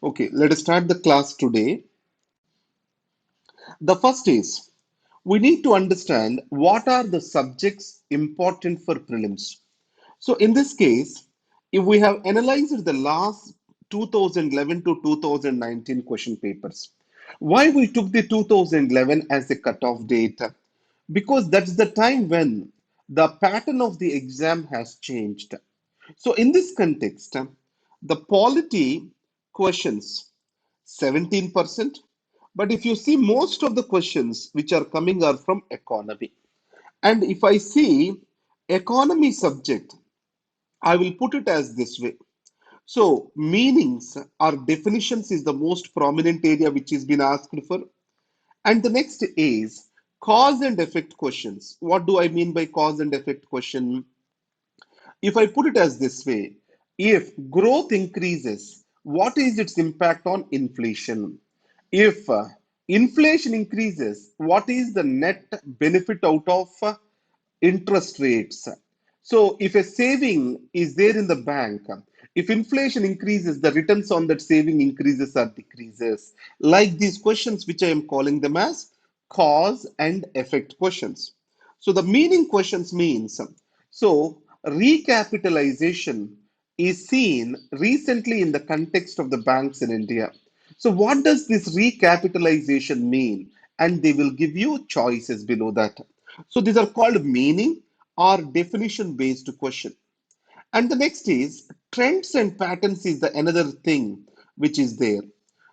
Okay, let us start the class today. The first is we need to understand what are the subjects important for prelims. So in this case, if we have analyzed the last 2011 to 2019 question papers, why we took the 2011 as a cutoff date? Because that's the time when the pattern of the exam has changed. So in this context, the polity questions 17%. But if you see, most of the questions which are coming are from economy. And if I see economy subject, I will put it as this way. So meanings or definitions is the most prominent area which is been asked for. And the next is cause and effect questions. What do I mean by cause and effect question? If I put it as this way, if growth increases, what is its impact on inflation? If inflation increases, what is the net benefit out of interest rates? So, if a saving is there in the bank, if inflation increases, the returns on that saving increases or decreases. Like these questions, which I am calling them as cause and effect questions. So, the meaning questions means so recapitalization is seen recently in the context of the banks in India. So, what does this recapitalization mean? And they will give you choices below that. So, these are called meaning or definition based question. And the next is trends and patterns is the another thing which is there.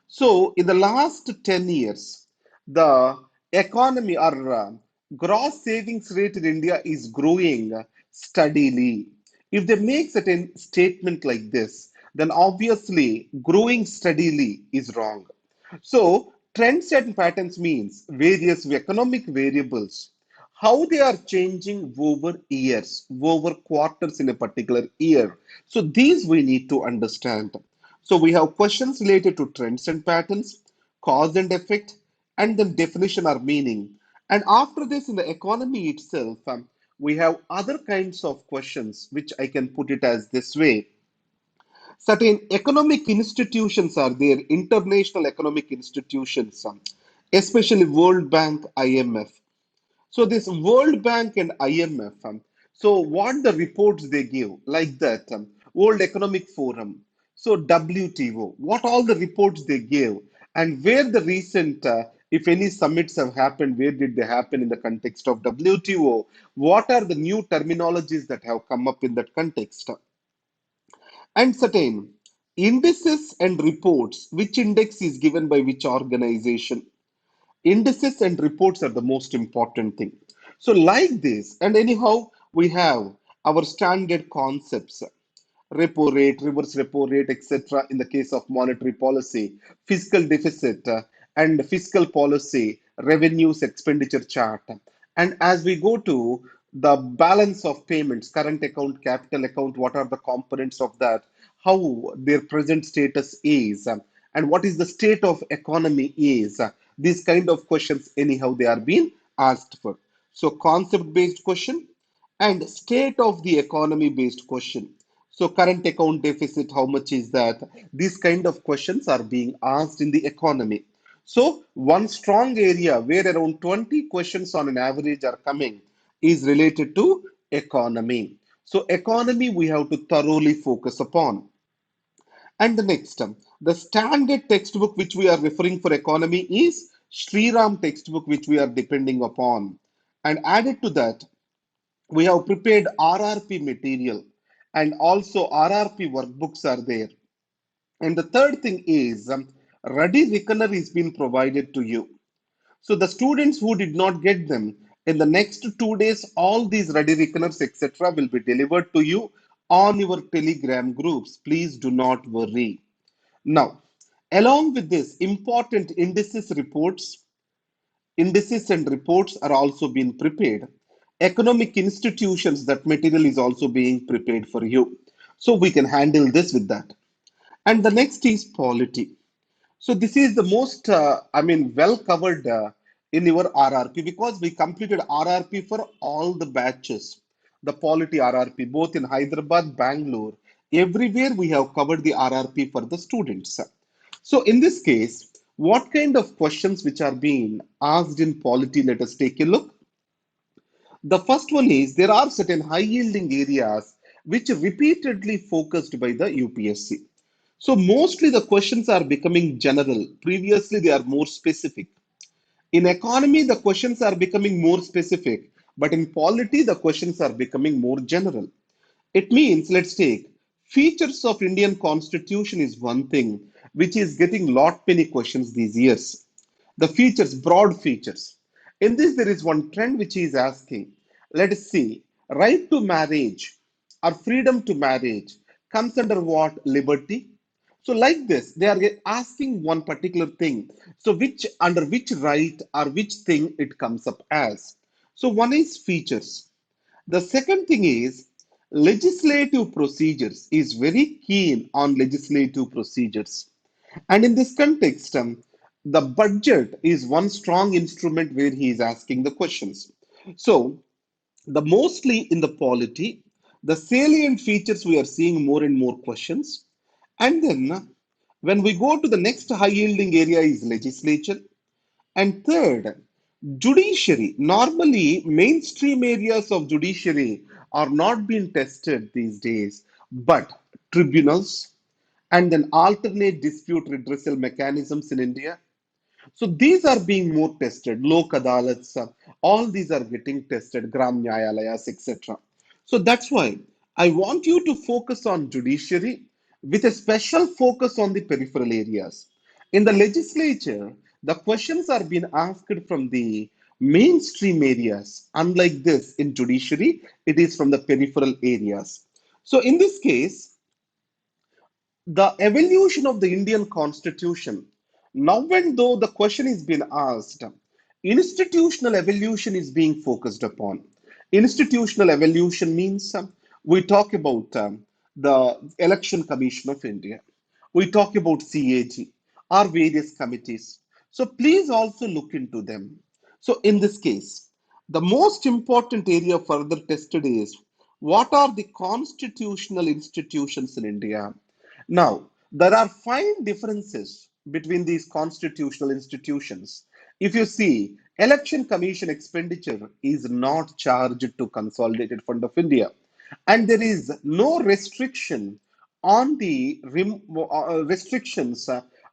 So in the last 10 years, the economy or gross savings rate in India is growing steadily. If they make certain statement like this, then obviously growing steadily is wrong. So trends and patterns means various economic variables, how they are changing over years, over quarters in a particular year. So these we need to understand. So we have questions related to trends and patterns, cause and effect, and then definition or meaning. And after this, in the economy itself, we have other kinds of questions, which I can put it as this way. Certain economic institutions are there, international economic institutions, especially World Bank, IMF. So this World Bank and IMF, so what the reports they give, like that, World Economic Forum, so WTO, what all the reports they give, and where the recent, if any summits have happened, where did they happen in the context of WTO? What are the new terminologies that have come up in that context? And certain indices and reports, which index is given by which organization? Indices and reports are the most important thing. So like this, and anyhow, we have our standard concepts, repo rate, reverse repo rate, etc. in the case of monetary policy, fiscal deficit, and fiscal policy, revenues, expenditure chart. And as we go to the balance of payments, current account, capital account, what are the components of that, how their present status is, and what is the state of economy is. These kind of questions, anyhow, they are being asked for. So concept based question and state of the economy based question. So current account deficit, how much is that? These kind of questions are being asked in the economy. So one strong area where around 20 questions on an average are coming is related to economy. So economy we have to thoroughly focus upon. And the next, the standard textbook which we are referring for economy is Sriram textbook which we are depending upon. And added to that, we have prepared RRP material and also RRP workbooks are there. And the third thing is ready reckoner is being provided to you. So the students who did not get them in the next 2 days, all these ready reckoners etc. will be delivered to you on your Telegram groups. Please do not worry. Now, along with this, important indices and reports are also being prepared. Economic institutions, that material is also being prepared for you. So we can handle this with that. And the next is polity. So this is the most, well covered in your RRP because we completed RRP for all the batches. The polity RRP, both in Hyderabad, Bangalore, everywhere we have covered the RRP for the students. So in this case, what kind of questions which are being asked in polity? Let us take a look. The first one is there are certain high yielding areas which are repeatedly focused by the UPSC. So mostly the questions are becoming general. Previously they are more specific. In economy, the questions are becoming more specific, but in polity, the questions are becoming more general. It means, let's take features of Indian Constitution is one thing, which is getting lot many questions these years. The features, broad features. In this, there is one trend which is asking, let us see, right to marriage or freedom to marriage comes under what? Liberty. So like this, they are asking one particular thing. So which under which right or which thing it comes up as. So one is features. The second thing is legislative procedures is very keen on legislative procedures. And in this context, the budget is one strong instrument where he is asking the questions. So the mostly in the polity, the salient features we are seeing more and more questions. And then when we go to the next high yielding area is legislature. And third, judiciary. Normally, mainstream areas of judiciary are not being tested these days, but tribunals and then alternate dispute redressal mechanisms in India. So these are being more tested. Lok adalats, all these are getting tested. Gram Nyayalayas, etc. So that's why I want you to focus on judiciary with a special focus on the peripheral areas. In the legislature, the questions are being asked from the mainstream areas. Unlike this, in judiciary, it is from the peripheral areas. So in this case, the evolution of the Indian Constitution. Now, and though the question is being asked, institutional evolution is being focused upon. Institutional evolution means we talk about the Election Commission of India. We talk about CAG, our various committees. So please also look into them. So in this case, the most important area further tested is what are the constitutional institutions in India? Now, there are fine differences between these constitutional institutions. If you see, Election Commission expenditure is not charged to Consolidated Fund of India, and there is no restriction on the restrictions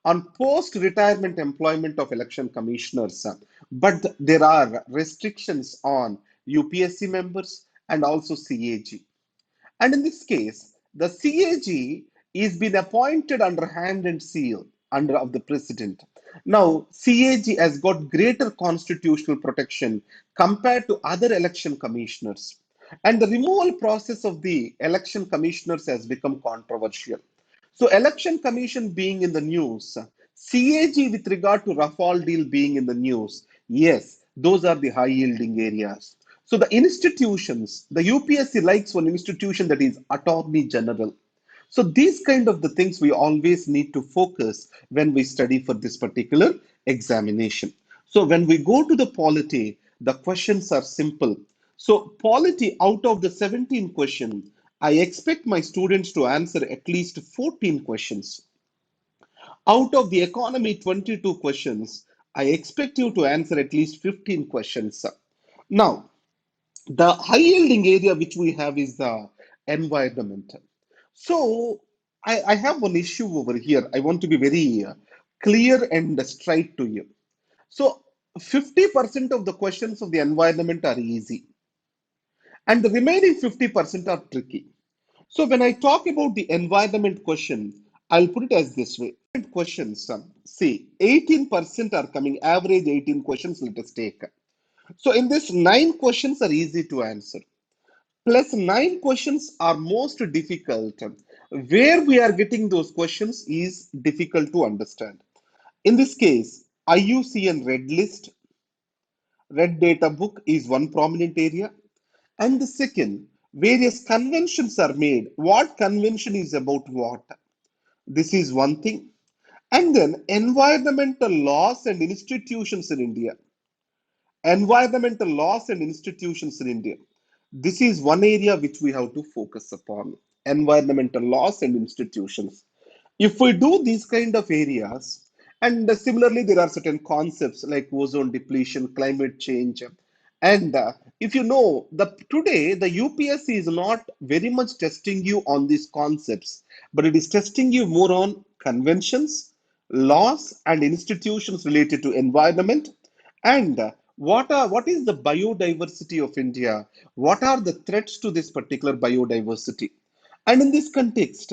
on post-retirement employment of election commissioners, but there are restrictions on UPSC members and also CAG. And in this case, the CAG is being appointed under hand and seal under of the president. Now, CAG has got greater constitutional protection compared to other election commissioners. And the removal process of the election commissioners has become controversial. So, election commission being in the news, CAG with regard to Rafale deal being in the news, yes, those are the high yielding areas. So the institutions, the UPSC likes one institution that is Attorney General. So these kind of the things we always need to focus when we study for this particular examination. So when we go to the polity, the questions are simple. So polity, out of the 17 questions, I expect my students to answer at least 14 questions. Out of the economy 22 questions, I expect you to answer at least 15 questions. Now, the high yielding area which we have is the environment. So I have one issue over here. I want to be very clear and straight to you. So 50% of the questions of the environment are easy, and the remaining 50% are tricky. So when I talk about the environment question, I'll put it as this way. Questions, see, 18% are coming, average 18 questions, let us take. So in this, 9 questions are easy to answer. Plus 9 questions are most difficult. Where we are getting those questions is difficult to understand. In this case, IUCN Red List, Red Data Book is one prominent area. And the second, various conventions are made. What convention is about what? This is one thing. And then environmental laws and institutions in India. Environmental laws and institutions in India. This is one area which we have to focus upon. Environmental laws and institutions. If we do these kind of areas, and similarly, there are certain concepts like ozone depletion, climate change, and if you know the today the UPSC is not very much testing you on these concepts, but it is testing you more on conventions, laws, and institutions related to environment, and what is the biodiversity of India? What are the threats to this particular biodiversity? And in this context,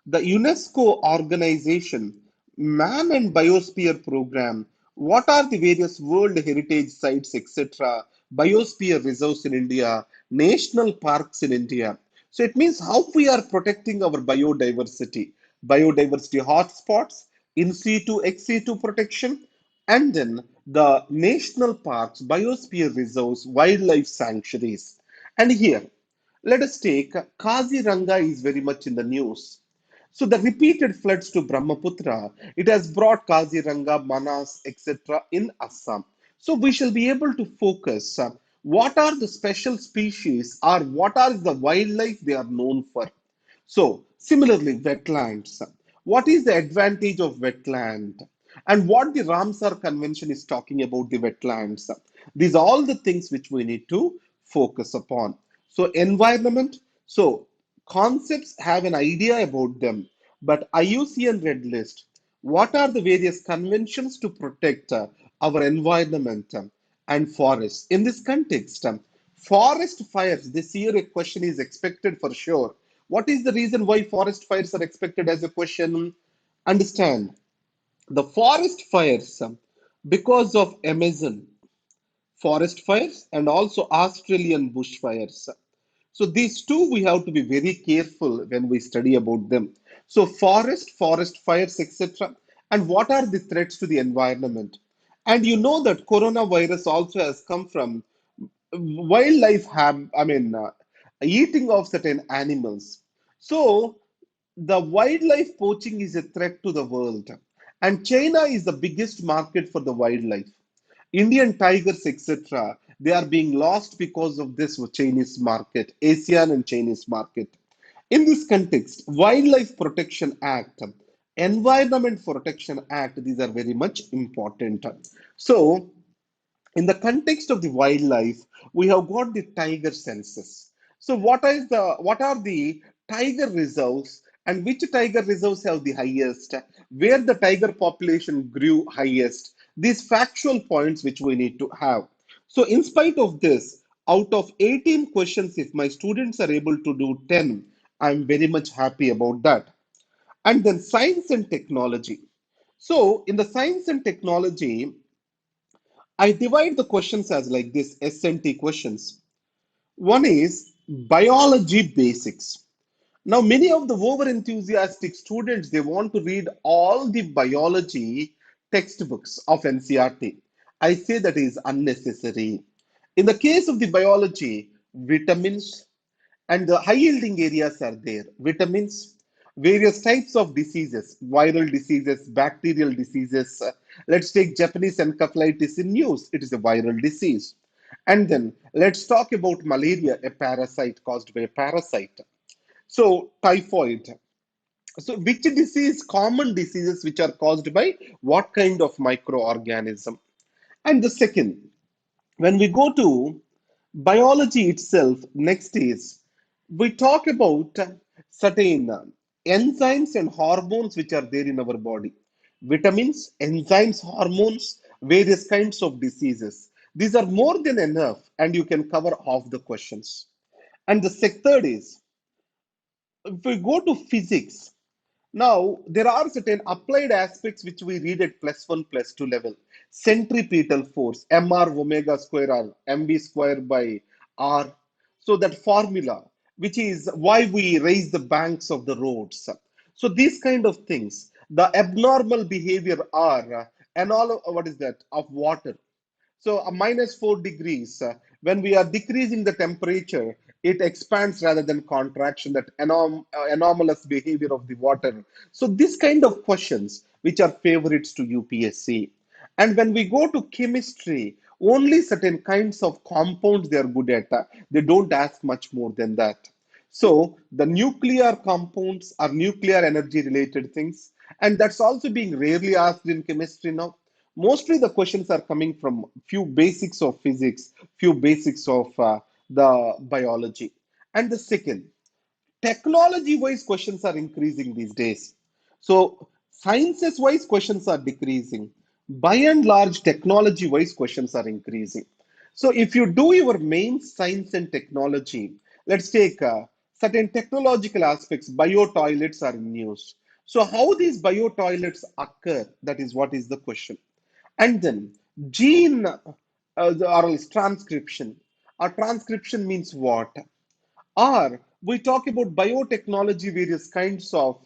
the UNESCO organization, Man and Biosphere Program, what are the various World Heritage Sites, etc., biosphere reserves in India, national parks in India. So it means how we are protecting our biodiversity hotspots, in situ, ex situ protection, and then the national parks, biosphere reserves, wildlife sanctuaries. And here, let us take Kaziranga is very much in the news. So the repeated floods to Brahmaputra, it has brought Kaziranga, Manas, etc. in Assam. So we shall be able to focus what are the special species or what are the wildlife they are known for. So, similarly, wetlands. What is the advantage of wetland? And what the Ramsar Convention is talking about the wetlands. These are all the things which we need to focus upon. So, environment. So, concepts have an idea about them, but IUCN Red List. What are the various conventions to protect our environment and forests? In this context, forest fires, this year a question is expected for sure. What is the reason why forest fires are expected as a question? Understand the forest fires because of Amazon forest fires and also Australian bushfires. So these two we have to be very careful when we study about them. So forest fires, etc. And what are the threats to the environment? And you know that coronavirus also has come from wildlife have, eating of certain animals. So the wildlife poaching is a threat to the world, and China is the biggest market for the wildlife. Indian tigers, etc., they are being lost because of this Chinese market, Asian and Chinese market. In this context, Wildlife Protection Act, Environment Protection Act, these are very much important. So, in the context of the wildlife, we have got the tiger census. So what are the tiger reserves and which tiger reserves have the highest, where the tiger population grew highest? These factual points which we need to have. So in spite of this, out of 18 questions, if my students are able to do 10, I'm very much happy about that. And then science and technology. So in the science and technology, I divide the questions as like this SNT questions. One is biology basics. Now, many of the over enthusiastic students they want to read all the biology textbooks of NCRT. I say that is unnecessary. In the case of the biology, vitamins, and the high yielding areas are there. Vitamins, various types of diseases, viral diseases, bacterial diseases. Let's take Japanese encephalitis in news. It is a viral disease. And then let's talk about malaria, a parasite caused by a parasite. So typhoid. So which disease, common diseases which are caused by what kind of microorganism? And the second, when we go to biology itself, next is we talk about certain enzymes and hormones which are there in our body. Vitamins, enzymes, hormones, various kinds of diseases. These are more than enough, and you can cover half the questions. And the third is if we go to physics, now, there are certain applied aspects which we read at +1, +2 level. Centripetal force, mr omega square r, mv square by r. So that formula, which is why we raise the banks of the roads. So these kind of things, the abnormal behavior are, and all what is that, of water. So a -4 degrees, when we are decreasing the temperature, it expands rather than contraction, that anomalous behavior of the water. So this kind of questions, which are favorites to UPSC. And when we go to chemistry, only certain kinds of compounds they are good at. They don't ask much more than that. So the nuclear compounds are nuclear energy related things, and that's also being rarely asked in chemistry now. Mostly the questions are coming from few basics of physics, few basics of the biology. And the second, technology wise questions are increasing these days. So sciences wise questions are decreasing. By and large, technology wise questions are increasing. So if you do your main science and technology, let's take certain technological aspects. Bio toilets are in news. So how these bio toilets occur, that is what is the question. And then gene or else transcription. A transcription means what? Or we talk about biotechnology, various kinds of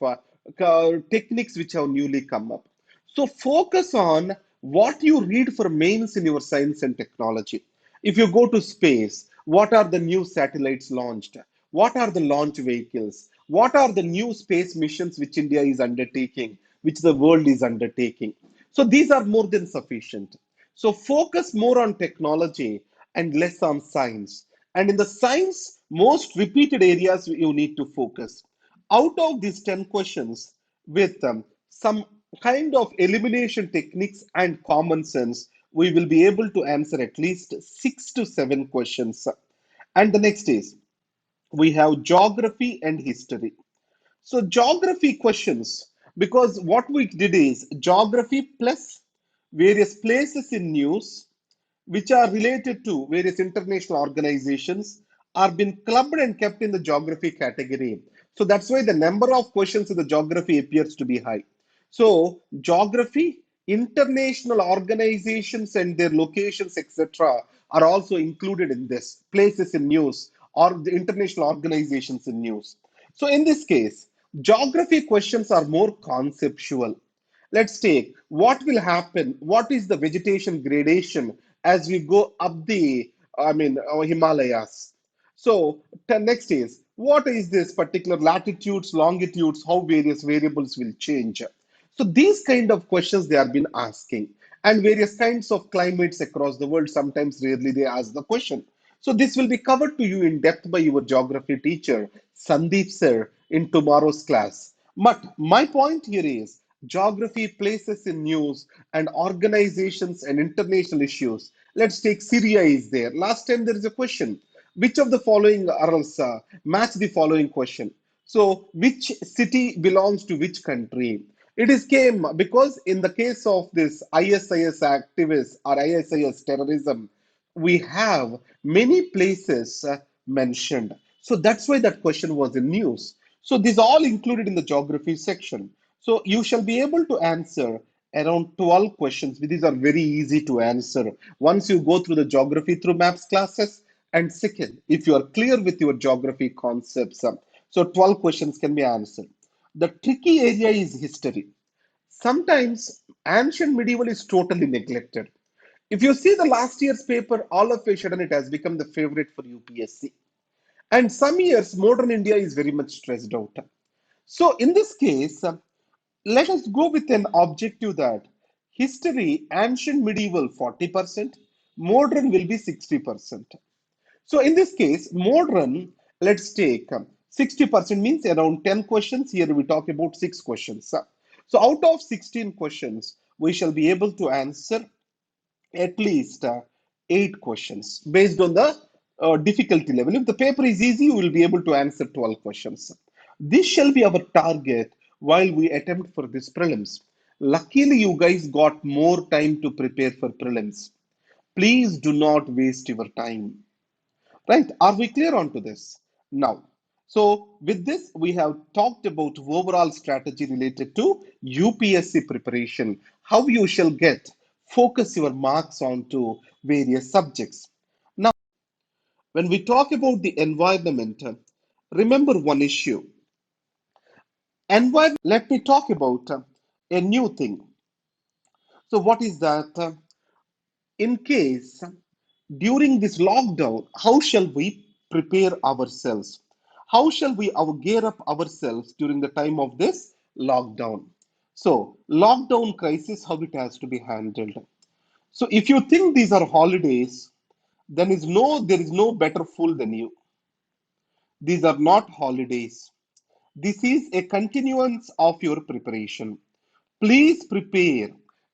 techniques which have newly come up. So focus on what you read for mains in your science and technology. If you go to space, what are the new satellites launched? What are the launch vehicles? What are the new space missions which India is undertaking, which the world is undertaking? So these are more than sufficient. So focus more on technology and less on science. And in the science, most repeated areas you need to focus. Out of these 10 questions, with some kind of elimination techniques and common sense, we will be able to answer at least 6 to 7 questions. And the next is we have geography and history. So geography questions, because what we did is geography plus various places in news which are related to various international organizations are been clubbed and kept in the geography category. So that's why the number of questions in the geography appears to be high. So geography, international organizations and their locations, etc., are also included in this places in news or the international organizations in news. So in this case, geography questions are more conceptual. Let's take what will happen, what is the vegetation gradation as we go up the, Himalayas. So the next is what is this particular latitudes, longitudes, how various variables will change. So these kind of questions they have been asking, and various kinds of climates across the world. Sometimes, rarely they ask the question. So this will be covered to you in depth by your geography teacher, Sandeep sir, in tomorrow's class. But my point here is geography, places in news, and organizations and international issues. Let's take Syria is there. Last time there is a question. Which of the following or else match the following question? So which city belongs to which country? It is came because in the case of this ISIS activists or ISIS terrorism, we have many places mentioned. So that's why that question was in news. So these all included in the geography section. So you shall be able to answer around 12 questions. These are very easy to answer once you go through the geography through maps classes. And second, if you are clear with your geography concepts, so 12 questions can be answered. The tricky area is history. Sometimes ancient medieval is totally neglected. If you see the last year's paper, all of a sudden it has become the favorite for UPSC. And some years, modern India is very much stressed out. So in this case, let us go with an objective that history, ancient medieval 40%, modern will be 60%. So in this case, modern, let's take 60% means around 10 questions. Here we talk about 6 questions. So out of 16 questions, we shall be able to answer at least 8 questions based on the difficulty level. If the paper is easy, you will be able to answer 12 questions. This shall be our target while we attempt for this prelims. Luckily, you guys got more time to prepare for prelims. Please do not waste your time. Right? Are we clear on to this? Now, so with this, we have talked about overall strategy related to UPSC preparation, how you shall get focus your marks onto various subjects. Now, when we talk about the environment, remember one issue. Environment, let me talk about a new thing. So, what is that? In case during this lockdown, how shall we prepare ourselves? How shall we gear up ourselves during the time of this lockdown? So, lockdown crisis, how it has to be handled. So, if you think these are holidays, then there is no better fool than you. These are not holidays. This is a continuance of your preparation. Please prepare.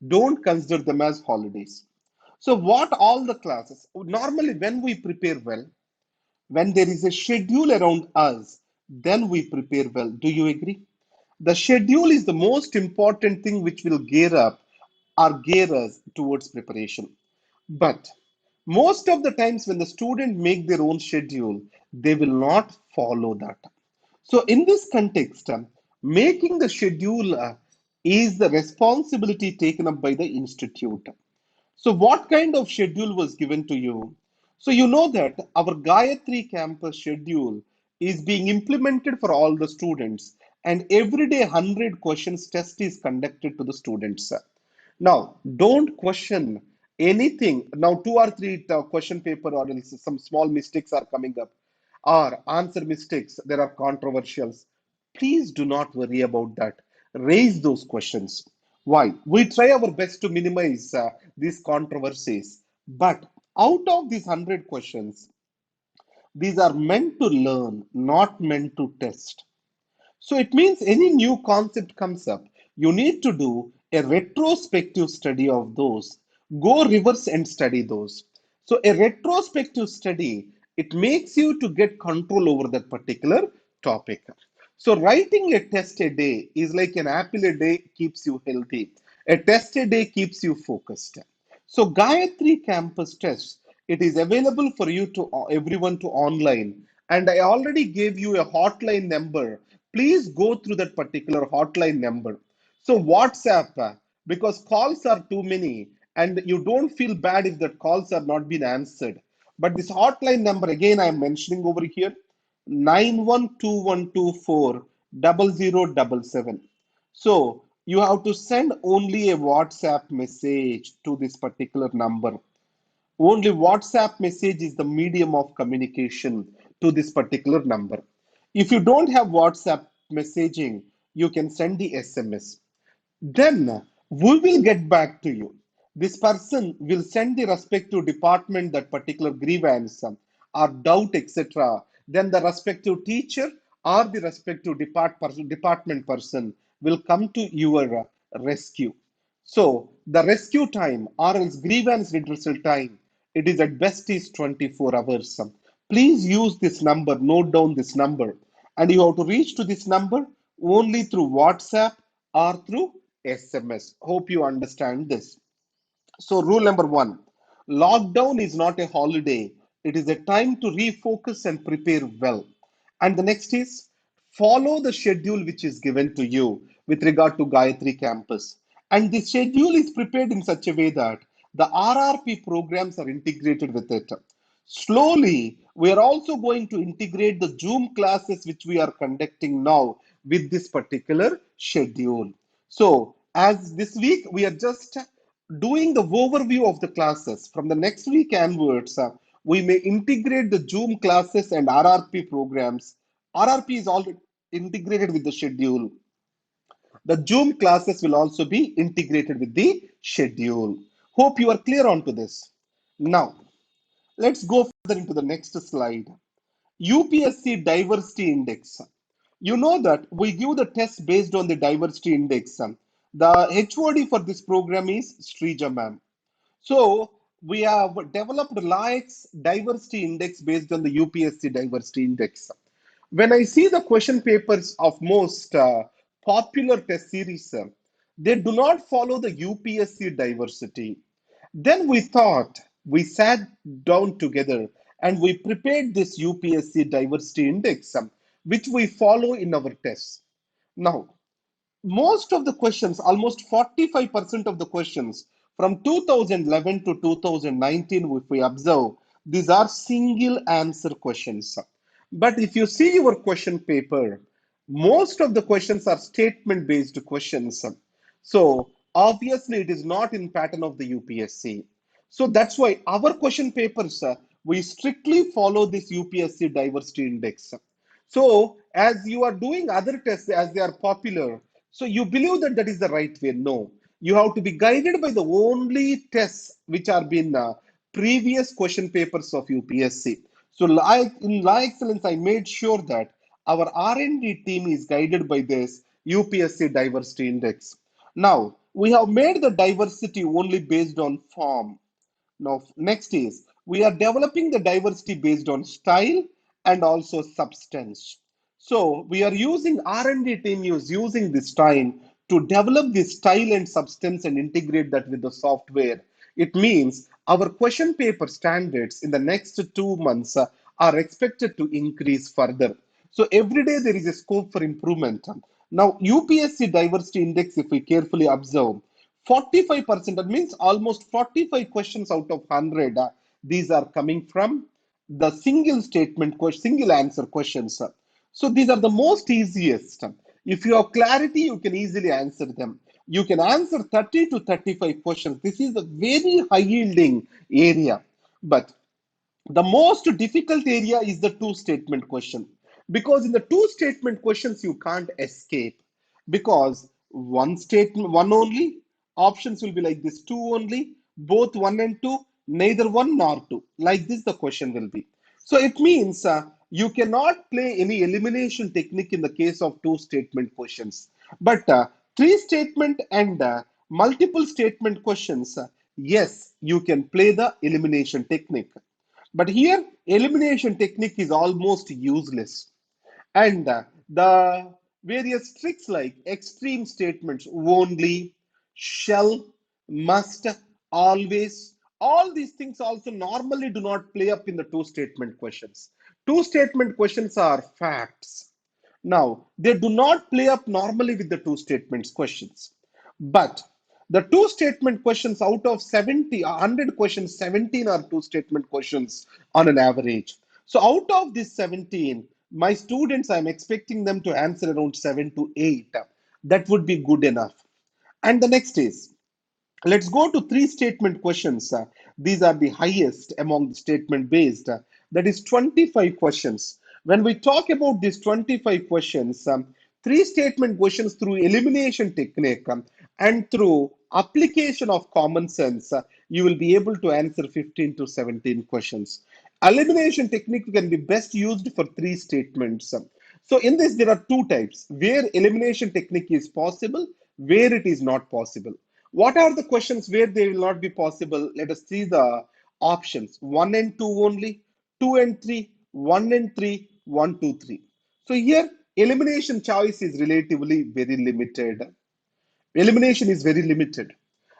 Don't consider them as holidays. So, what all the classes? Normally, when we prepare well, when there is a schedule around us, then we prepare well. Do you agree? The schedule is the most important thing which will gear up or gear us towards preparation. But most of the times when the student make their own schedule, they will not follow that. So in this context, making the schedule is the responsibility taken up by the institute. So what kind of schedule was given to you? So you know that our Gayatri campus schedule is being implemented for all the students, and every day 100 questions test is conducted to the students. Now, don't question anything. Now, two or three question paper or else some small mistakes are coming up, or answer mistakes. There are controversials. Please do not worry about that. Raise those questions. Why? We try our best to minimize these controversies. But out of these 100 questions, these are meant to learn, not meant to test. So it means any new concept comes up, you need to do a retrospective study of those. Go reverse and study those. So a retrospective study, it makes you to get control over that particular topic. So writing a test a day is like an apple a day keeps you healthy. A test a day keeps you focused. So Gayatri Campus Test, it is available for you to everyone to online. And I already gave you a hotline number. Please go through that particular hotline number. So WhatsApp, because calls are too many, and you don't feel bad if the calls are not being answered. But this hotline number again, I am mentioning over here, 9121240077. So you have to send only a WhatsApp message to this particular number. Only WhatsApp message is the medium of communication to this particular number. If you don't have WhatsApp messaging, you can send the SMS. Then we will get back to you. This person will send the respective department that particular grievance or doubt, etc. Then the respective teacher or the respective department person will come to your rescue. So the rescue time or else grievance redressal time, it is at best is 24 hours. Please use this number, note down this number, and you have to reach to this number only through WhatsApp or through SMS. Hope you understand this. So, rule number one, lockdown is not a holiday, it is a time to refocus and prepare well. And the next is follow the schedule which is given to you with regard to Gayatri campus. And the schedule is prepared in such a way that the RRP programs are integrated with it. Slowly, we are also going to integrate the Zoom classes which we are conducting now with this particular schedule. So, as this week we are just doing the overview of the classes, from the next week onwards, we may integrate the Zoom classes and RRP programs. RRP is already integrated with the schedule. The Zoom classes will also be integrated with the schedule. Hope you are clear onto this. Now, let's go further into the next slide. UPSC Diversity Index. You know that we give the test based on the diversity index. The HOD for this program is Srija ma'am. So we have developed LAEX diversity index based on the UPSC diversity index. When I see the question papers of most popular test series, they do not follow the UPSC diversity. Then we thought, we sat down together and we prepared this UPSC diversity index, which we follow in our tests. Now, most of the questions, almost 45% of the questions from 2011 to 2019, if we observe, these are single answer questions. But if you see your question paper, most of the questions are statement based questions. So obviously it is not in pattern of the UPSC. So that's why our question papers, we strictly follow this UPSC diversity index. So as you are doing other tests as they are popular, so you believe that that is the right way? No. You have to be guided by the only tests which are been previous question papers of UPSC. So like in La Excellence, I made sure that our R&D team is guided by this UPSC diversity index. Now, we have made the diversity only based on form. Now, next is we are developing the diversity based on style and also substance. So we are using R&D team is using this time to develop this style and substance and integrate that with the software. It means our question paper standards in the next 2 months are expected to increase further. So every day there is a scope for improvement. Now UPSC diversity index, if we carefully observe, 45%, that means almost 45 questions out of 100, these are coming from the single statement question, single answer questions. So these are the most easiest. If you have clarity, you can easily answer them. You can answer 30 to 35 questions. This is a very high yielding area. But the most difficult area is the two statement question, because in the two statement questions you can't escape, because one statement, one only, options will be like this, two only, both one and two, neither one nor two, like this the question will be. So it means you cannot play any elimination technique in the case of two statement questions, but three statement and multiple statement questions, yes, you can play the elimination technique. But here, elimination technique is almost useless. And the various tricks like extreme statements, only, shall, must, always, all these things also normally do not play up in the two statement questions. Two statement questions are facts. Now, they do not play up normally with the two statements questions. But the two statement questions out of 70, 100 questions, 17 are two statement questions on an average. So out of this 17, my students, I'm expecting them to answer around 7 to 8. That would be good enough. And the next is, let's go to three statement questions. These are the highest among the statement based. That is 25 questions. When we talk about these 25 questions, three statement questions through elimination technique and through application of common sense, you will be able to answer 15 to 17 questions. Elimination technique can be best used for three statements. So in this, there are two types, where elimination technique is possible, where it is not possible. What are the questions where they will not be possible? Let us see the options. 1 and 2 only, 2 and 3, 1 and 3, 1, 2, 3. So here, elimination choice is relatively very limited. Elimination is very limited.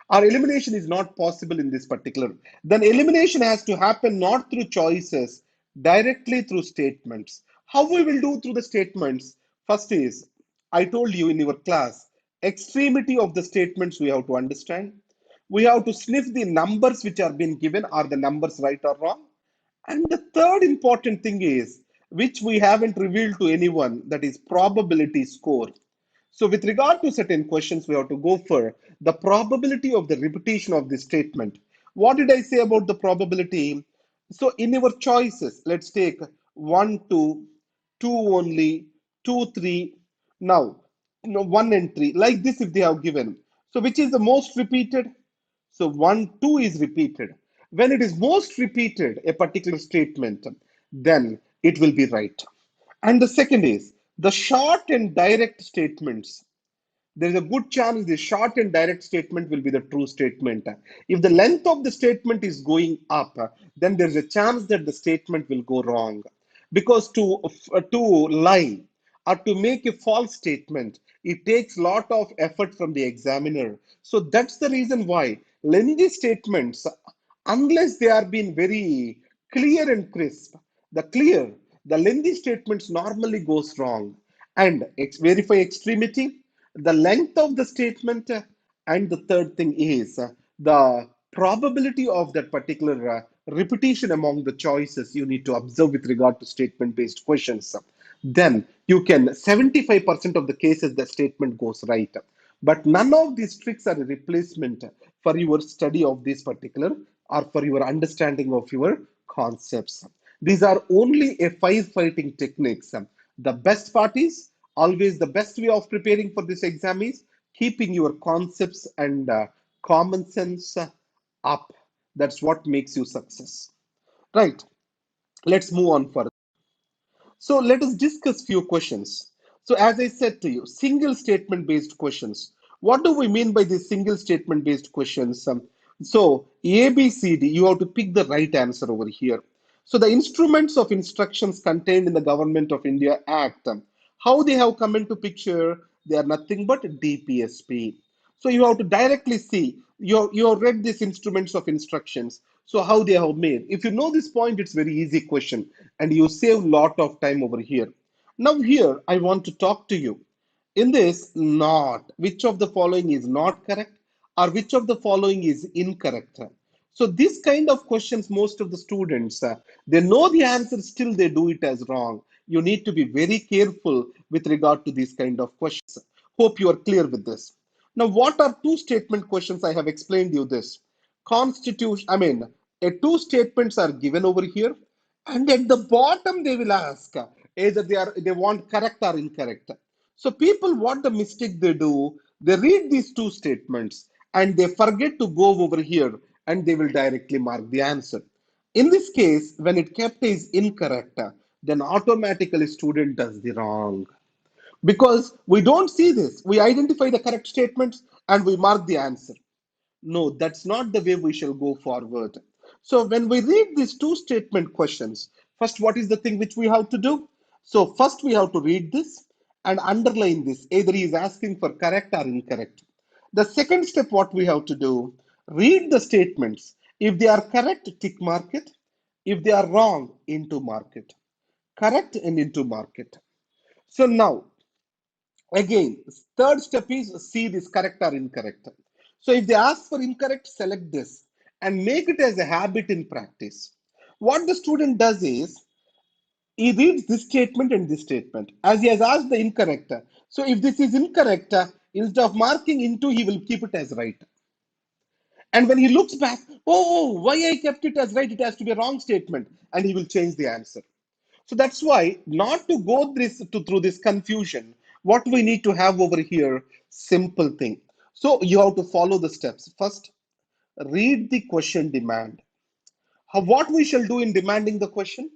Our elimination is not possible in this particular. Then elimination has to happen not through choices, directly through statements. How we will do through the statements? First is, I told you in your class, extremity of the statements we have to understand. We have to sniff the numbers which are being given. Are the numbers right or wrong? And the third important thing is, which we haven't revealed to anyone, that is probability score. So with regard to certain questions, we have to go for the probability of the repetition of this statement. What did I say about the probability? So in our choices, let's take 1, 2, 2 only, 2, 3. Now, 1 and 3, like this if they have given. So which is the most repeated? So 1, 2 is repeated. When it is most repeated, a particular statement, then it will be right. And the second is the short and direct statements. There is a good chance the short and direct statement will be the true statement. If the length of the statement is going up, then there's a chance that the statement will go wrong. Because to lie or to make a false statement, it takes a lot of effort from the examiner. So that's the reason why lengthy statements, unless they are being very clear and crisp, the lengthy statements normally goes wrong. And verify extremity, the length of the statement, and the third thing is the probability of that particular repetition among the choices you need to observe with regard to statement based questions. Then you can 75% of the cases the statement goes right. But none of these tricks are a replacement for your study of this particular or for your understanding of your concepts. These are only a firefighting techniques. The best part is, always the best way of preparing for this exam is keeping your concepts and common sense up. That's what makes you success. Right. Let's move on further. So let us discuss few questions. So as I said to you, single statement based questions. What do we mean by these single statement based questions? So A, B, C, D, you have to pick the right answer over here. So the instruments of instructions contained in the Government of India Act, how they have come into picture, they are nothing but DPSP. So you have to directly see, you have read these instruments of instructions. So how they have made. If you know this point, it's very easy question and you save lot of time over here. Now here, I want to talk to you. In this, not, which of the following is not correct or which of the following is incorrect. So this kind of questions, most of the students, they know the answer, still they do it as wrong. You need to be very careful with regard to these kind of questions. Hope you are clear with this. Now, what are two statement questions? I have explained you this. Constitution, I mean, two statements are given over here, and at the bottom they will ask either they want correct or incorrect. So people, what the mistake they do, they read these two statements and they forget to go over here and they will directly mark the answer. In this case, when it kept is incorrect, then automatically student does the wrong. Because we don't see this. We identify the correct statements and we mark the answer. No, that's not the way we shall go forward. So when we read these two statement questions, first, what is the thing which we have to do? So first we have to read this and underline this. Either he is asking for correct or incorrect. The second step, what we have to do, read the statements. If they are correct, tick mark it. If they are wrong, into mark it. Correct and into mark it. So now, again, third step is see this correct or incorrect. So if they ask for incorrect, select this and make it as a habit in practice. What the student does is he reads this statement and this statement as he has asked the incorrect. So if this is incorrect, instead of marking into, he will keep it as right. And when he looks back, why I kept it as right? It has to be a wrong statement, and he will change the answer. So that's why, not to go through this confusion, what we need to have over here, simple thing. So you have to follow the steps. First, read the question demand. What we shall do in demanding the question?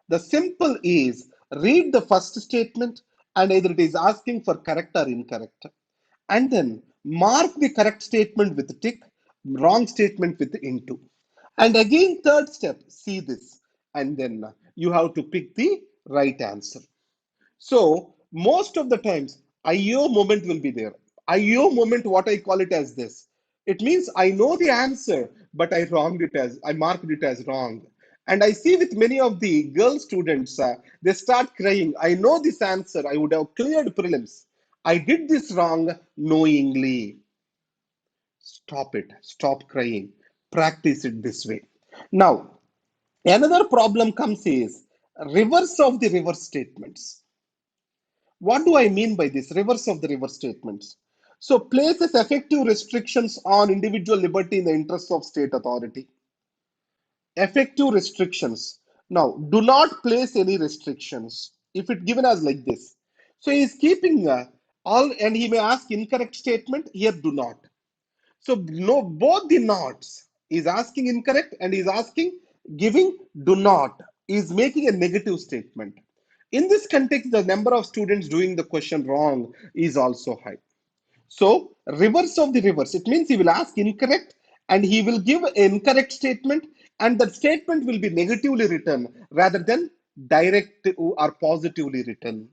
The simple is read the first statement and either it is asking for correct or incorrect. And then mark the correct statement with tick, wrong statement with into. And again, third step, see this. And then you have to pick the right answer. So most of the times, IO moment will be there. IO moment, what I call it as this. It means I know the answer, but I marked it as wrong. And I see with many of the girl students, they start crying. I know this answer. I would have cleared prelims. I did this wrong knowingly. Stop it. Stop crying. Practice it this way. Now, another problem comes is reverse of the reverse statements. What do I mean by this? Reverse of the reverse statements. So places effective restrictions on individual liberty in the interest of state authority. Effective restrictions. Now, do not place any restrictions. If it given as like this. So he is keeping all, and he may ask incorrect statement. Here, do not. So no, both the nots is asking incorrect and is asking giving do not is making a negative statement. In this context, the number of students doing the question wrong is also high. So reverse of the reverse, it means he will ask incorrect and he will give an incorrect statement and that statement will be negatively written rather than direct or positively written.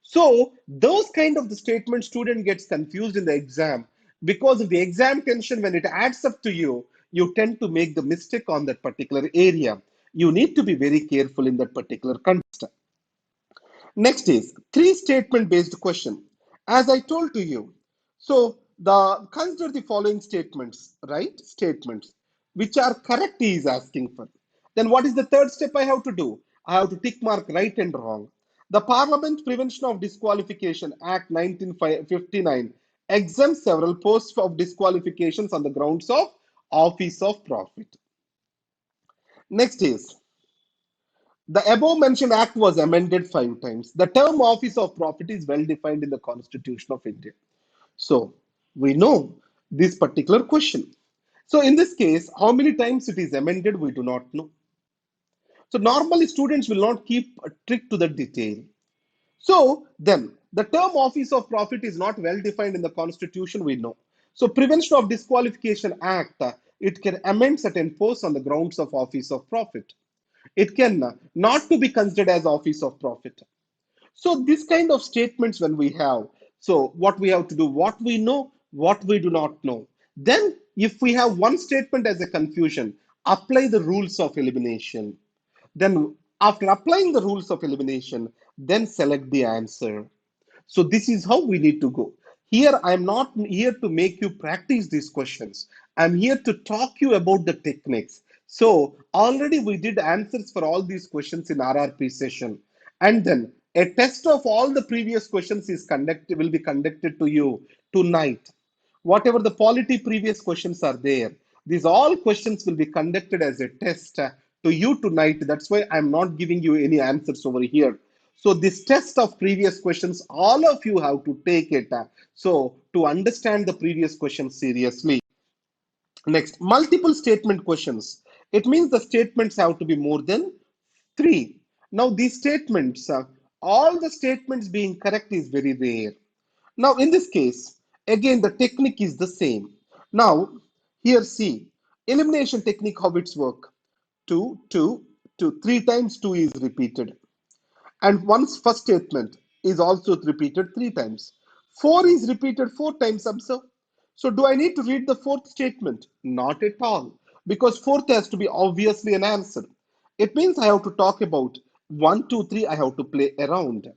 So those kind of the statement student gets confused in the exam because of the exam tension. When it adds up to you, you tend to make the mistake on that particular area. You need to be very careful in that particular context. Next is three statement based question. As I told to you, so the consider the following statements, right? Statements which are correct he is asking for. Then what is the third step I have to do? I have to tick mark right and wrong. The Parliament Prevention of Disqualification Act 1959 exempts several posts of disqualifications on the grounds of office of profit. Next is the above mentioned act was amended 5 times. The term office of profit is well defined in the Constitution of India. So we know this particular question. So in this case, how many times it is amended, we do not know. So normally students will not keep a trick to the detail. So then the term office of profit is not well defined in the constitution, we know. So Prevention of Disqualification Act, it can amend certain posts on the grounds of office of profit. It can not to be considered as office of profit. So this kind of statements when we have, so what we have to do, what we know, what we do not know. Then if we have one statement as a confusion, apply the rules of elimination. Then after applying the rules of elimination, then select the answer. So this is how we need to go. Here, I'm not here to make you practice these questions. I'm here to talk you about the techniques. So already we did answers for all these questions in RRP session. And then a test of all the previous questions is conducted, will be conducted to you tonight. Whatever the polity previous questions are there, these all questions will be conducted as a test to you tonight. That's why I'm not giving you any answers over here. So this test of previous questions, all of you have to take it. So to understand the previous questions seriously. Next, multiple statement questions. It means the statements have to be more than three. Now these statements, all the statements being correct is very rare. Now in this case, again the technique is the same. Now here see, elimination technique, how it's work. 2, 2, 2, 3 times 2 is repeated. And one's first statement is also repeated 3 times. 4 is repeated 4 times, observe. So do I need to read the fourth statement? Not at all, because fourth has to be obviously an answer. It means I have to talk about 1, 2, 3, I have to play around.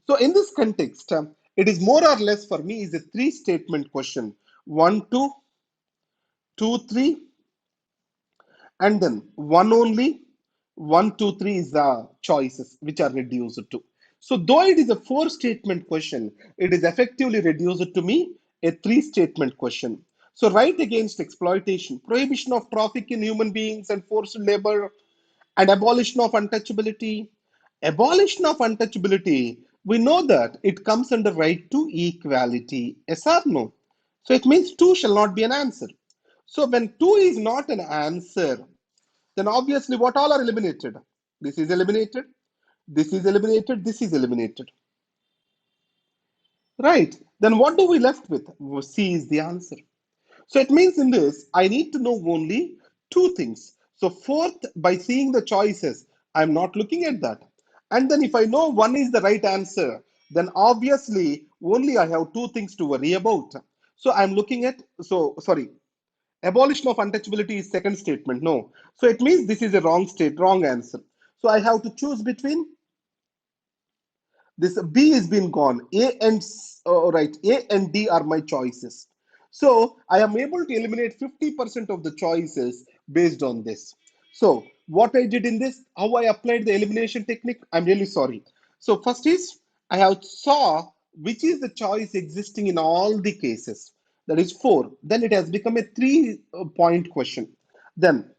So in this context, it is more or less for me is a three statement question. 1, 2, 2, 3, and then one only. 1, 2, 3 is the choices which are reduced to. So though it is a four statement question, it is effectively reduced to me a three statement question. So right against exploitation, prohibition of traffic in human beings and forced labor, and abolition of untouchability. Abolition of untouchability, we know that it comes under right to equality. Yes or no? So it means two shall not be an answer. So when two is not an answer, then obviously what all are eliminated? This is eliminated, this is eliminated, this is eliminated. Right. Then what do we left with? C is the answer. So it means in this, I need to know only two things. So fourth, by seeing the choices, I'm not looking at that. And then if I know one is the right answer, then obviously only I have two things to worry about. So I'm looking at, so sorry, abolition of untouchability is second statement. No. So it means this is a wrong answer. So I have to choose between this. B is been gone. Right, A and D are my choices. So I am able to eliminate 50% of the choices based on this. So what I did in this, how I applied the elimination technique, I'm really sorry. So first is I have saw which is the choice existing in all the cases. That is 4. Then it has become a 3 point question. Then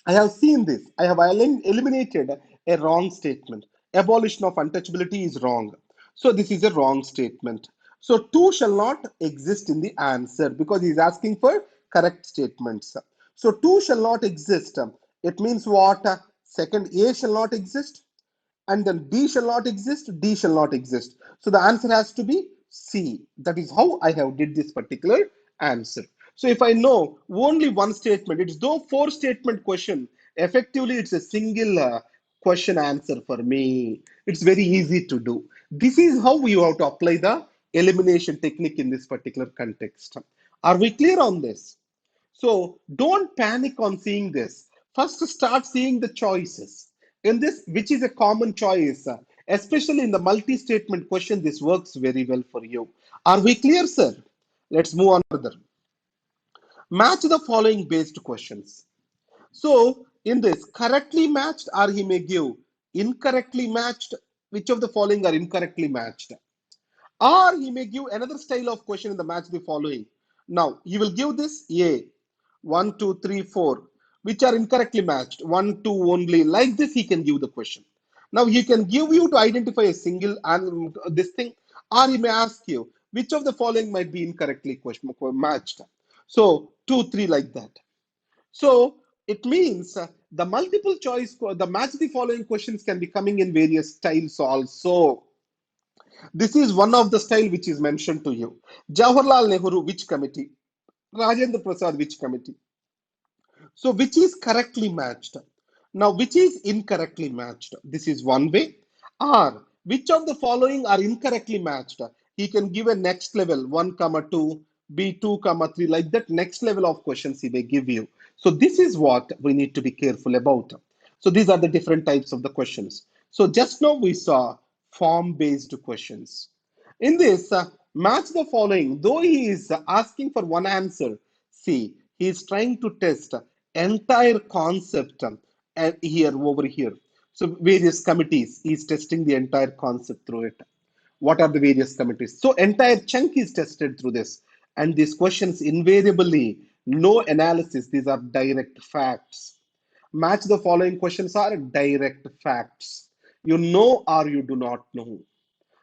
I have seen this. I have eliminated a wrong statement. Abolition of untouchability is wrong. So this is a wrong statement. So 2 shall not exist in the answer because he is asking for correct statements. So 2 shall not exist. It means what? Second, A shall not exist, and then B shall not exist, D shall not exist. So the answer has to be C. That is how I have did this particular answer. So if I know only one statement, it's though four statement question, effectively it's a single question answer for me. It's very easy to do. This is how we have to apply the elimination technique in this particular context. Are we clear on this? So don't panic on seeing this. First, start seeing the choices. In this, which is a common choice, especially in the multi statement question, this works very well for you. Are we clear, sir? Let's move on further. Match the following based questions. So, in this, correctly matched, or he may give incorrectly matched. Which of the following are incorrectly matched? Or he may give another style of question in the match the following. Now, he will give this A, 1, 2, 3, 4, which are incorrectly matched, 1, 2 only. Like this, he can give the question. Now, he can give you to identify a single and this thing, or he may ask you which of the following might be incorrectly matched. So, 2, 3 like that. So it means The multiple choice, the match the following questions can be coming in various styles also. This is one of the style which is mentioned to you. Jawaharlal Nehru, which committee? Rajendra Prasad, which committee? So, which is correctly matched? Now, which is incorrectly matched? This is one way. Or, which of the following are incorrectly matched? He can give a next level 1, comma 2, B 2, comma 3, like that next level of questions he may give you. So, this is what we need to be careful about. So, these are the different types of the questions. So, just now we saw form based questions. In this, match the following. Though he is asking for one answer, see, he is trying to test entire concept and here over here. So various committees, he is testing the entire concept through it. What are the various committees? So entire chunk is tested through this. And these questions invariably, no analysis, these are direct facts. Match the following questions are direct facts. You know or you do not know.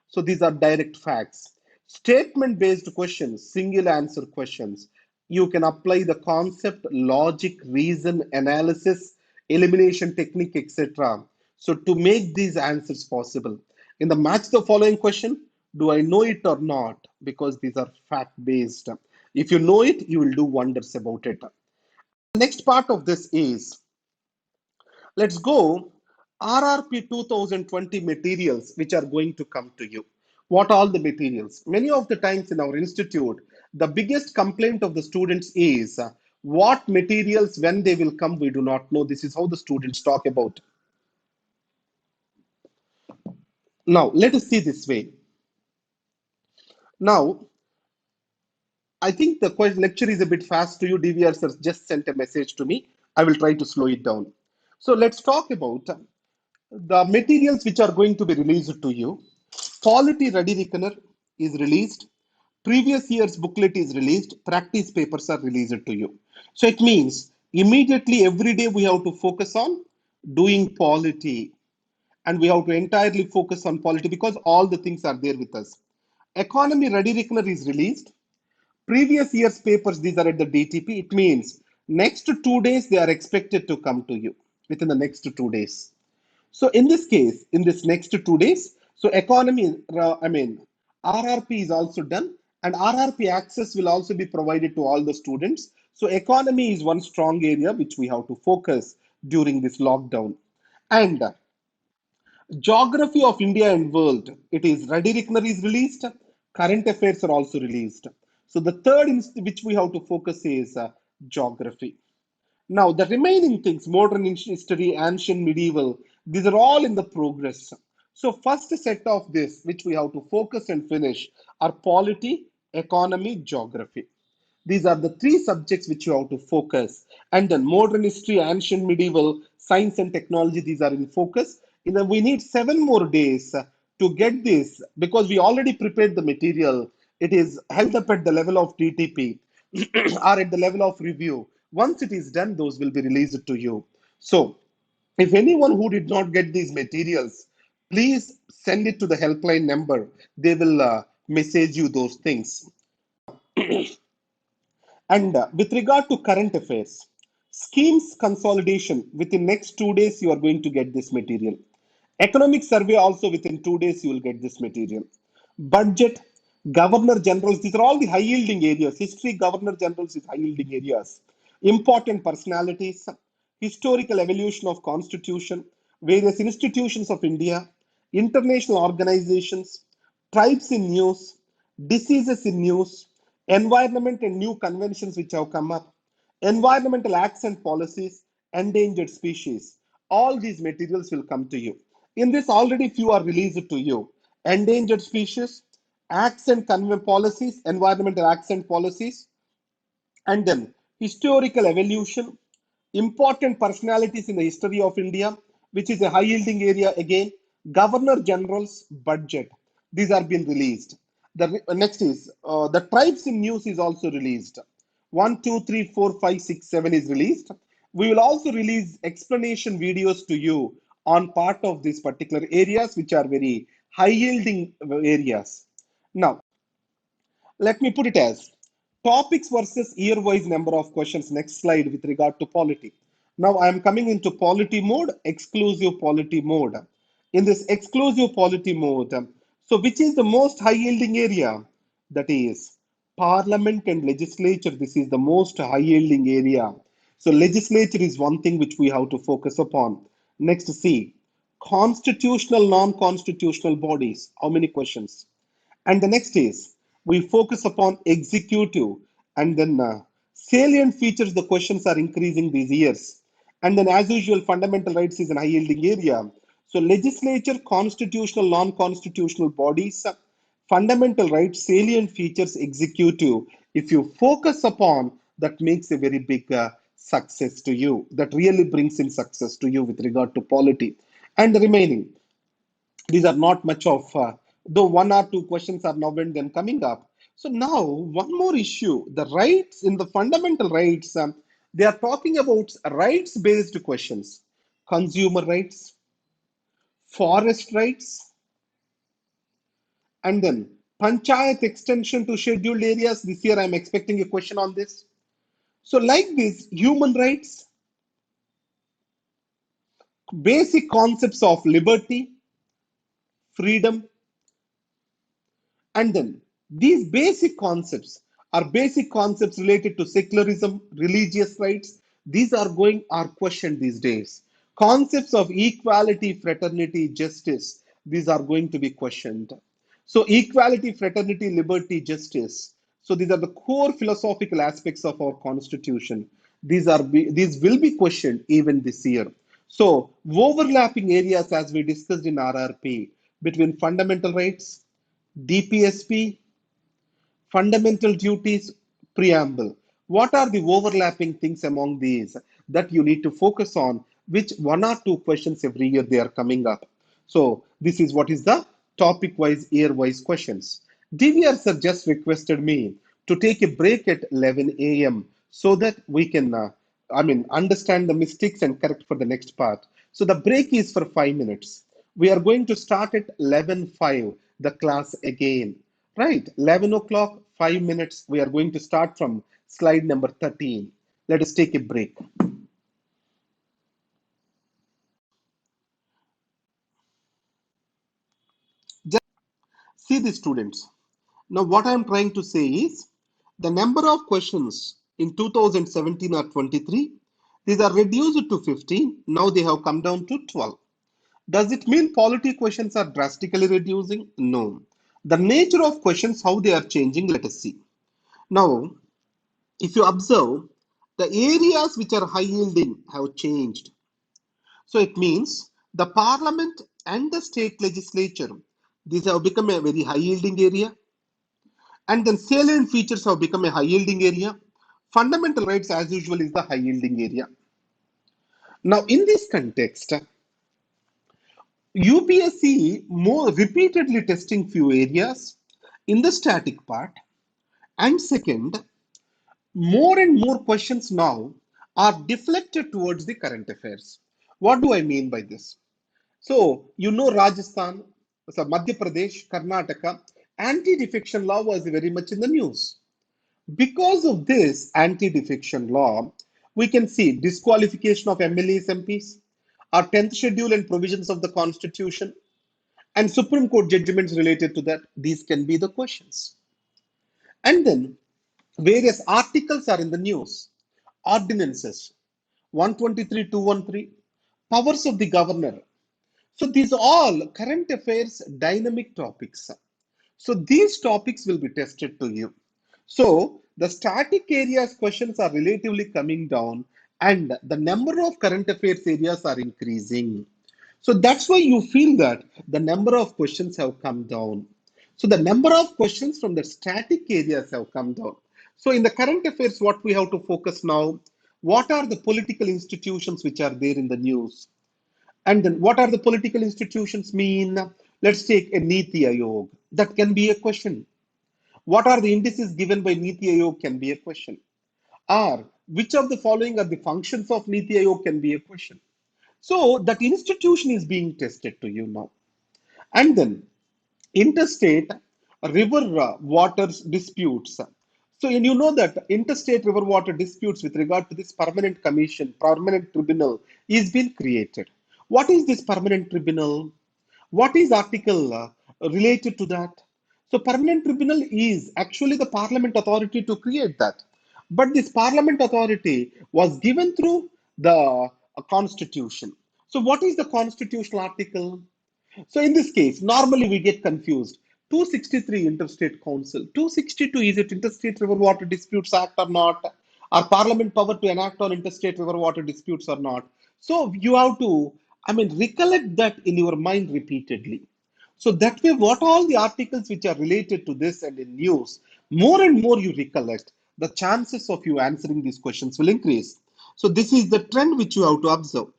So these are direct facts. Statement based questions, single answer questions. You can apply the concept, logic, reason, analysis, elimination technique, etc. So to make these answers possible. In the match the following question, do I know it or not? Because these are fact based. If you know it, you will do wonders about it. The next part of this is, let's go RRP 2020 materials which are going to come to you. What all the materials? Many of the times in our institute, the biggest complaint of the students is what materials when they will come, we do not know. This is how the students talk about. Now, let us see this way. Now, I think the lecture is a bit fast to you. DVR sir just sent a message to me. I will try to slow it down. So let's talk about the materials which are going to be released to you. Polity Ready Reckoner is released. Previous year's booklet is released. Practice papers are released to you. So it means immediately every day we have to focus on doing polity, and we have to entirely focus on polity because all the things are there with us. Economy Ready Reckoner is released. Previous year's papers, these are at the DTP. It means next 2 days they are expected to come to you within the next 2 days. So in this case, in this next 2 days, so economy, RRP is also done, and RRP access will also be provided to all the students. So economy is one strong area which we have to focus during this lockdown. And Geography of India and World, it is Ready Reckoner is released, current affairs are also released. So the third which we have to focus is geography. Now, the remaining things, modern history, ancient, medieval, these are all in the progress. So, first set of this, which we have to focus and finish, are polity, economy, geography. These are the three subjects which you have to focus. And then modern history, ancient, medieval, science and technology, these are in focus. We need 7 more days to get this because we already prepared the material. It is held up at the level of TTP or at the level of review. Once it is done, those will be released to you. So, if anyone who did not get these materials, please send it to the helpline number. They will message you those things. And with regard to current affairs, schemes consolidation, within next 2 days, you are going to get this material. Economic survey also within 2 days, you will get this material. Budget, governor generals, these are all the high yielding areas. History, governor generals is high yielding areas. Important personalities, historical evolution of constitution, various institutions of India, international organizations, tribes in news, diseases in news, environment and new conventions which have come up, environmental acts and policies, endangered species. All these materials will come to you. In this, already few are released to you. Endangered species, acts and policies, environmental acts and policies, and then historical evolution, important personalities in the history of India, which is a high yielding area again, governor general's budget. These are being released. The next is the tribes in news is also released. 1, 2, 3, 4, 5, 6, 7 is released. We will also release explanation videos to you on part of these particular areas, which are very high yielding areas. Now, let me put it as topics versus year-wise number of questions. Next slide with regard to polity. Now I am coming into polity mode, exclusive polity mode. In this exclusive polity mode, so which is the most high yielding area? That is parliament and legislature. This is the most high yielding area. So legislature is one thing which we have to focus upon. Next, see constitutional, non-constitutional bodies. How many questions? And the next is we focus upon executive, and then salient features. The questions are increasing these years. And then, as usual, fundamental rights is an high yielding area. So, legislature, constitutional, non constitutional bodies, fundamental rights, salient features, executive. If you focus upon that, makes a very big success to you. That really brings in success to you with regard to polity. And the remaining, these are not much of, though one or two questions are now and then coming up. So now one more issue, the rights in the fundamental rights, they are talking about rights based questions, consumer rights, forest rights, and then panchayat extension to scheduled areas. This year I'm expecting a question on this. So like this, human rights, basic concepts of liberty, freedom, and then these basic concepts are basic concepts related to secularism, religious rights. These are questioned these days. Concepts of equality, fraternity, justice, these are going to be questioned. So equality, fraternity, liberty, justice. So these are the core philosophical aspects of our constitution. These will be questioned even this year. So overlapping areas, as we discussed in RRP, between fundamental rights, DPSP, fundamental duties, preamble. What are the overlapping things among these that you need to focus on? Which one or two questions every year they are coming up. So this is what is the topic wise, year wise questions. DVR sir just requested me to take a break at 11 a.m. so that we can, understand the mistakes and correct for the next part. So the break is for 5 minutes. We are going to start at 11:05 the class again. Right, 11 o'clock, 5 minutes. We are going to start from slide number 13. Let us take a break. Just see the students. Now, what I am trying to say is the number of questions in 2017 or 23, these are reduced to 15. Now they have come down to 12. Does it mean polity questions are drastically reducing? No. The nature of questions, how they are changing, let us see. Now, if you observe, the areas which are high yielding have changed. So it means the parliament and the state legislature, these have become a very high yielding area. And then salient features have become a high yielding area. Fundamental rights, as usual, is the high yielding area. Now, in this context, UPSC more repeatedly testing few areas in the static part. And second, more and more questions now are deflected towards the current affairs. What do I mean by this? So, you know, Rajasthan, so Madhya Pradesh, Karnataka, anti defection law was very much in the news. Because of this anti defection law, we can see disqualification of MLAs, MPs, our 10th schedule and provisions of the constitution, and Supreme Court judgments related to that. These can be the questions. And then various articles are in the news, ordinances 123, 213, powers of the governor. So these are all current affairs dynamic topics. So these topics will be tested to you. So the static areas questions are relatively coming down and the number of current affairs areas are increasing. So that's why you feel that the number of questions have come down. So the number of questions from the static areas have come down. So in the current affairs, what we have to focus now, what are the political institutions which are there in the news? And then what are the political institutions mean? Let's take a Niti Aayog. That can be a question. What are the indices given by Niti Aayog can be a question. Or which of the following are the functions of Niti Aayog can be a question. So that institution is being tested to you now. And then interstate river waters disputes. So, and you know that interstate river water disputes with regard to this permanent commission, permanent tribunal is being created. What is this permanent tribunal? What is article related to that? So, permanent tribunal is actually the parliament authority to create that. But this parliament authority was given through the constitution. So, what is the constitutional article? So in this case, normally we get confused. 263 Interstate Council. 262, is it Interstate River Water Disputes Act or not? Are Parliament power to enact on interstate river water disputes or not? So you have to, recollect that in your mind repeatedly. So that way, what all the articles which are related to this and in news, more and more you recollect, the chances of you answering these questions will increase. So this is the trend which you have to observe.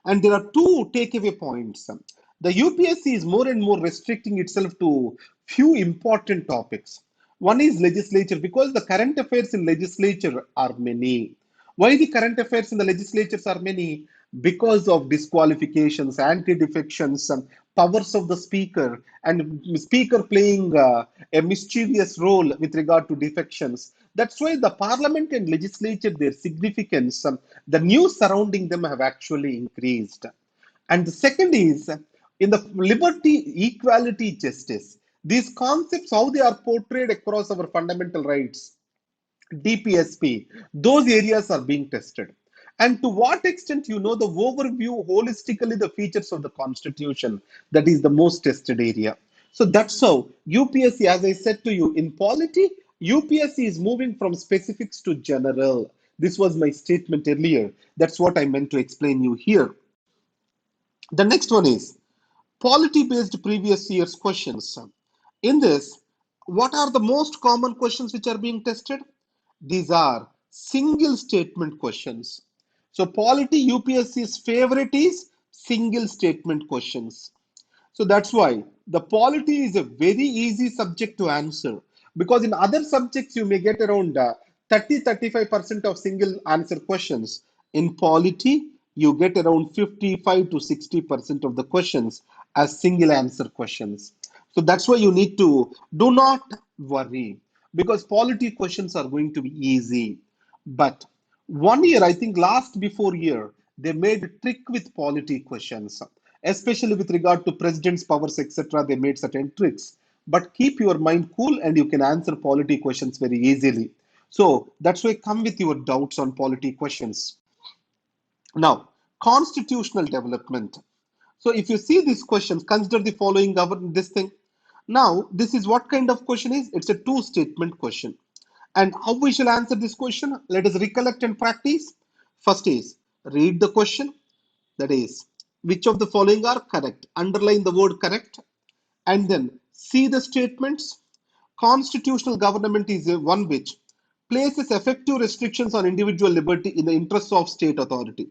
And there are two takeaway points. The UPSC is more and more restricting itself to few important topics. One is legislature, because the current affairs in legislature are many. Why the current affairs in the legislatures are many? Because of disqualifications, anti-defections, powers of the speaker, and speaker playing a mischievous role with regard to defections. That's why the parliament and legislature, their significance, the news surrounding them have actually increased. And the second is in the liberty, equality, justice. These concepts, how they are portrayed across our fundamental rights, DPSP, those areas are being tested. And to what extent you know the overview holistically the features of the constitution, that is the most tested area. So that's how UPSC, as I said to you, in polity, UPSC is moving from specifics to general. This was my statement earlier. That's what I meant to explain you here. The next one is polity based previous year's questions. In this, what are the most common questions which are being tested? These are single statement questions. So polity UPSC's favorite is single statement questions. So that's why the polity is a very easy subject to answer, because in other subjects you may get around 30-35% of single answer questions. In polity, you get around 55 to 60% of the questions as single answer questions. So that's why you need to do not worry, because polity questions are going to be easy. But one year, I think last before year, they made a trick with polity questions, especially with regard to president's powers, etc. They made certain tricks. But keep your mind cool and you can answer polity questions very easily. So that's why come with your doubts on polity questions. Now, constitutional development. So if you see these questions, consider the following govern this thing. Now, this is what kind of question is? It's a two statement question. And how we shall answer this question? Let us recollect and practice. First is read the question. That is, which of the following are correct? Underline the word correct. And then see the statements. Constitutional government is one which places effective restrictions on individual liberty in the interests of state authority,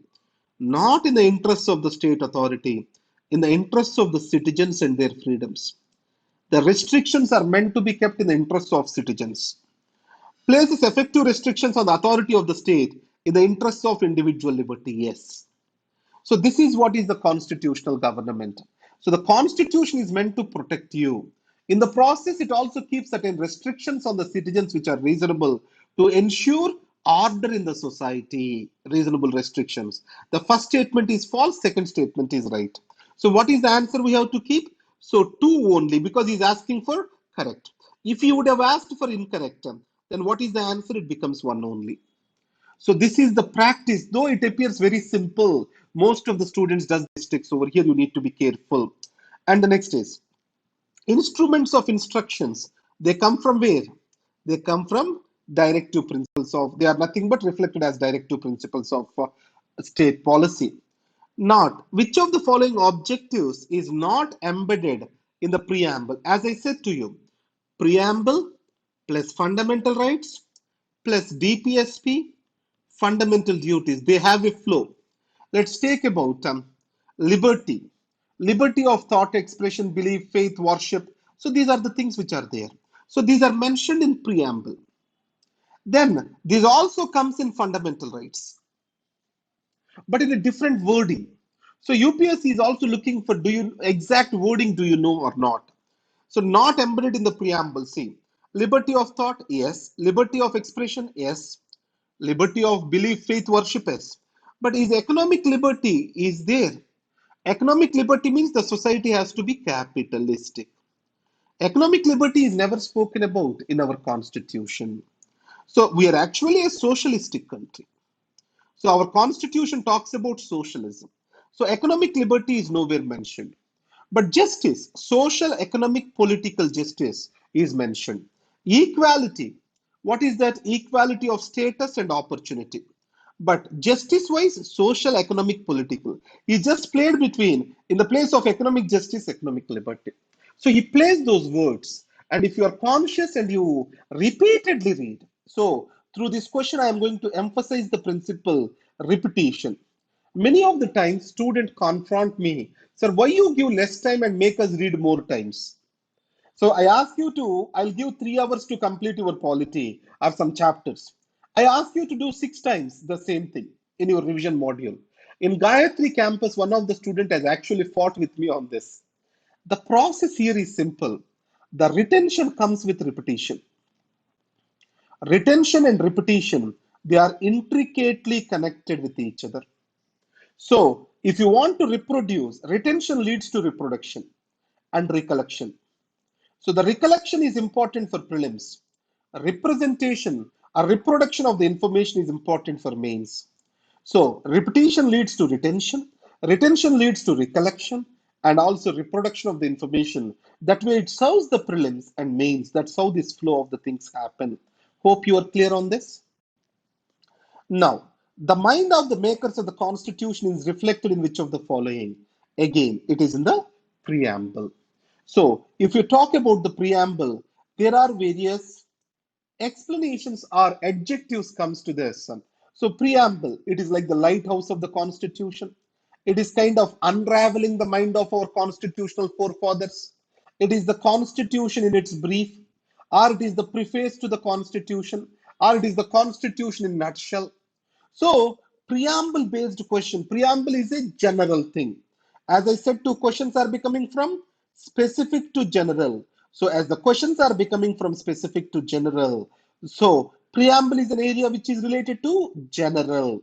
not in the interests of the state authority, in the interests of the citizens and their freedoms. The restrictions are meant to be kept in the interests of citizens. Places effective restrictions on the authority of the state in the interests of individual liberty. Yes. So this is what is the constitutional government. So the constitution is meant to protect you. In the process, it also keeps certain restrictions on the citizens which are reasonable to ensure order in the society, reasonable restrictions. The first statement is false, second statement is right. So what is the answer we have to keep? So two only, because he's asking for correct. If he would have asked for incorrect, then what is the answer? It becomes one only. So this is the practice. Though it appears very simple, most of the students does mistakes over here. You need to be careful. And the next is instruments of instructions. They come from where? They come from directive principles of. They are nothing but reflected as directive principles of state policy. Not which of the following objectives is not embedded in the preamble? As I said to you, preamble plus fundamental rights plus DPSP fundamental duties. They have a flow. Let's take about liberty, liberty of thought, expression, belief, faith, worship. So these are the things which are there. So these are mentioned in preamble. Then this also comes in fundamental rights, but in a different wording. So UPSC is also looking for do you exact wording do you know or not. So not embedded in the preamble. See, Liberty of thought, yes. Liberty of expression, yes. Liberty of belief, faith, worship, yes. But is economic liberty is there? Economic liberty means the society has to be capitalistic. Economic liberty is never spoken about in our constitution. So we are actually a socialistic country. So our constitution talks about socialism. So economic liberty is nowhere mentioned. But justice, social, economic, political justice is mentioned. Equality, what is that? Equality of status and opportunity. But justice wise, social, economic, political. He just played between, in the place of economic justice, economic liberty. So he plays those words. And if you are conscious and you repeatedly read, so through this question, I am going to emphasize the principle repetition. Many of the times, students confront me, sir, why you give less time and make us read more times? So I ask you to, I'll give 3 hours to complete your polity or some chapters. I ask you to do 6 times the same thing in your revision module. In Gayatri campus, one of the students has actually fought with me on this. The process here is simple. The retention comes with repetition. Retention and repetition, they are intricately connected with each other. So, if you want to reproduce, retention leads to reproduction and recollection. So, the recollection is important for prelims. Representation, a reproduction of the information is important for mains. So, repetition leads to retention leads to recollection, and also reproduction of the information. That way, it serves the prelims and mains. That's how this flow of the things happen. Hope you are clear on this. Now, the mind of the makers of the Constitution is reflected in which of the following? Again, it is in the preamble. So, if you talk about the preamble, there are various explanations or adjectives comes to this. So, preamble, it is like the lighthouse of the Constitution. It is kind of unraveling the mind of our constitutional forefathers. It is the Constitution in its brief, or it is the preface to the Constitution, or it is the Constitution in nutshell. So, preamble based question. Preamble is a general thing. As I said, two questions are becoming from specific to general. So, as the questions are becoming from specific to general, so preamble is an area which is related to general.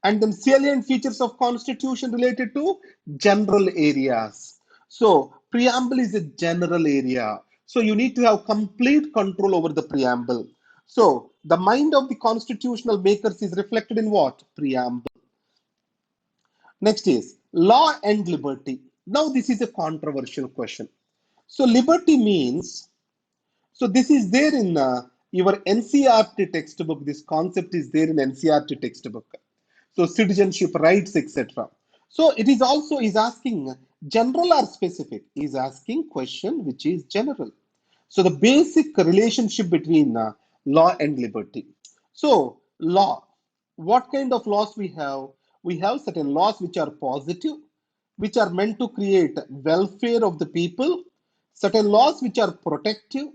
And then salient features of constitution related to general areas. So, preamble is a general area. So, you need to have complete control over the preamble. So, the mind of the constitutional makers is reflected in what? Preamble. Next is law and liberty. Now, this is a controversial question. So, liberty means, so this is there in your NCRT textbook. This concept is there in NCRT textbook. So, citizenship rights, etc. So, it is also is asking general or specific. Is asking question which is general. So the basic relationship between law and liberty. So law, what kind of laws we have? We have certain laws which are positive, which are meant to create welfare of the people. Certain laws which are protective,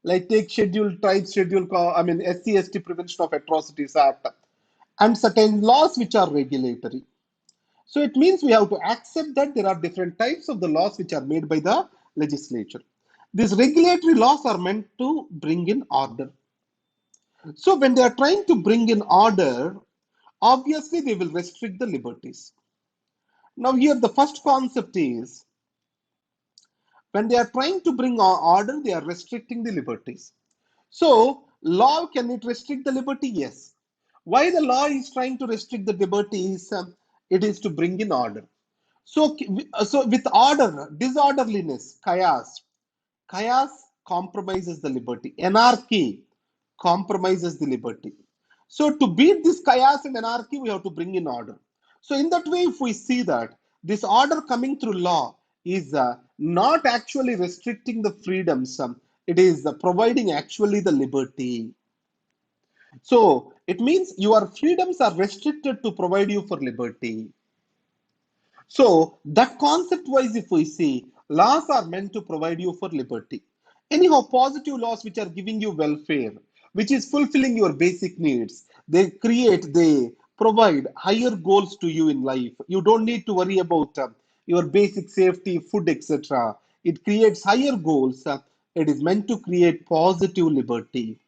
like take scheduled tribes, SC/ST Prevention of Atrocities Act, and certain laws which are regulatory. So it means we have to accept that there are different types of the laws which are made by the legislature. These regulatory laws are meant to bring in order. So when they are trying to bring in order, obviously they will restrict the liberties. Now here the first concept is when they are trying to bring order, they are restricting the liberties. So law, can it restrict the liberty? Yes. Why the law is trying to restrict the liberties? It is to bring in order. So with order, disorderliness, chaos. Chaos compromises the liberty. Anarchy compromises the liberty. So to beat this chaos and anarchy, we have to bring in order. So in that way, if we see that this order coming through law is not actually restricting the freedoms, it is providing actually the liberty. So it means your freedoms are restricted to provide you for liberty. So that concept wise, if we see, laws are meant to provide you for liberty. Anyhow, positive laws which are giving you welfare, which is fulfilling your basic needs, they provide higher goals to you in life. You don't need to worry about your basic safety, food, etc. It creates higher goals. It is meant to create positive liberty.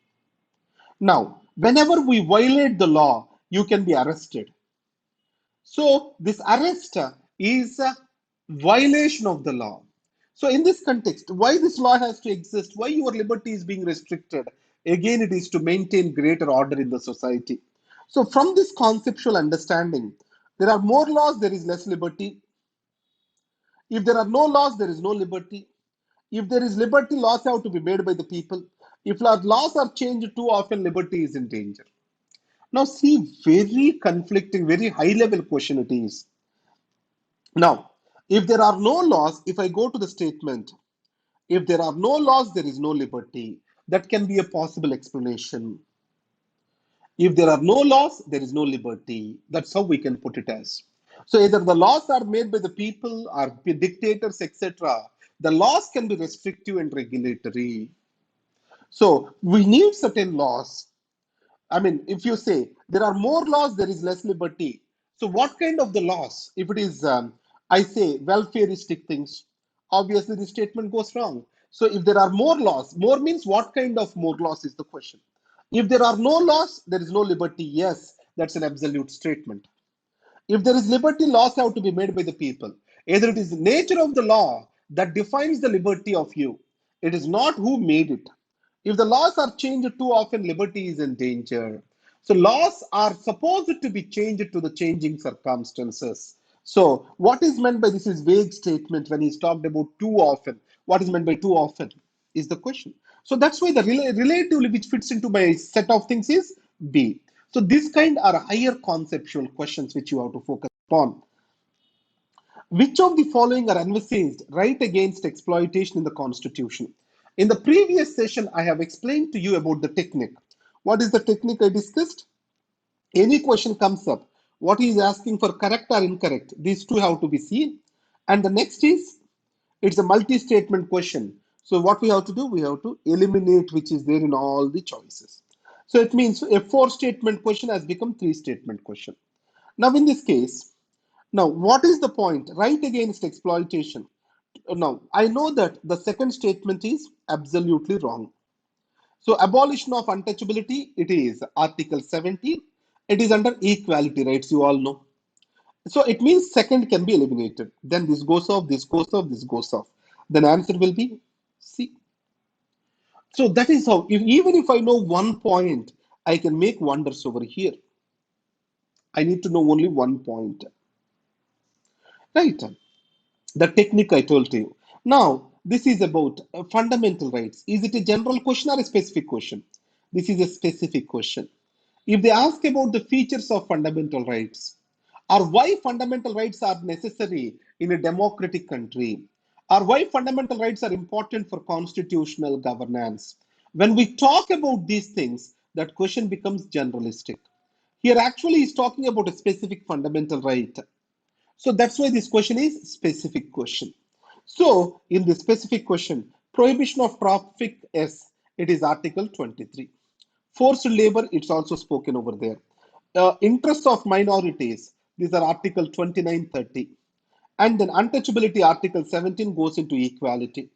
Now, whenever we violate the law, you can be arrested. So this arrest is a violation of the law. So in this context, why this law has to exist, why your liberty is being restricted, again it is to maintain greater order in the society. So from this conceptual understanding, there are more laws, there is less liberty. If there are no laws, there is no liberty. If there is liberty, laws have to be made by the people. If laws are changed too often, liberty is in danger. Now see, very conflicting, very high level question it is. Now, if there are no laws, if I go to the statement, if there are no laws, there is no liberty. That can be a possible explanation. If there are no laws, there is no liberty. That's how we can put it as. So either the laws are made by the people or dictators, etc. The laws can be restrictive and regulatory. So we need certain laws. I mean, if you say there are more laws, there is less liberty. So, what kind of the laws? If it is, I say, welfareistic things, obviously the statement goes wrong. So, if there are more laws, more means what kind of more laws is the question. If there are no laws, there is no liberty. Yes, that's an absolute statement. If there is liberty, laws have to be made by the people. Either it is the nature of the law that defines the liberty of you, it is not who made it. If the laws are changed too often, liberty is in danger. So, laws are supposed to be changed to the changing circumstances. So, what is meant by this is vague statement when he's talked about too often. What is meant by too often is the question. So, that's why the relatively which fits into my set of things is B. So, this kind are higher conceptual questions which you have to focus upon. Which of the following are envisaged right against exploitation in the Constitution? In the previous session, I have explained to you about the technique. What is the technique I discussed? Any question comes up, what he is asking for correct or incorrect, these two have to be seen. And the next is, it's a multi-statement question. So what we have to do, we have to eliminate which is there in all the choices. So it means a four-statement question has become three-statement question. Now in this case, now, what is the point? Right against exploitation. Now, I know that the second statement is absolutely wrong. So, abolition of untouchability, it is Article 17. It is under equality rights, you all know. So, it means second can be eliminated. Then this goes off, this goes off, this goes off. Then answer will be C. So, that is how, even if I know one point, I can make wonders over here. I need to know only one point. Right? The technique I told you. Now, this is about fundamental rights. Is it a general question or a specific question? This is a specific question. If they ask about the features of fundamental rights, or why fundamental rights are necessary in a democratic country, or why fundamental rights are important for constitutional governance, when we talk about these things, that question becomes generalistic. Here, actually, he's talking about a specific fundamental right. So that's why this question is specific question. So in the specific question, prohibition of traffic S, it is Article 23. Forced labor, it's also spoken over there. Interests of minorities, these are Article 29, 30. And then untouchability, Article 17 goes into equality.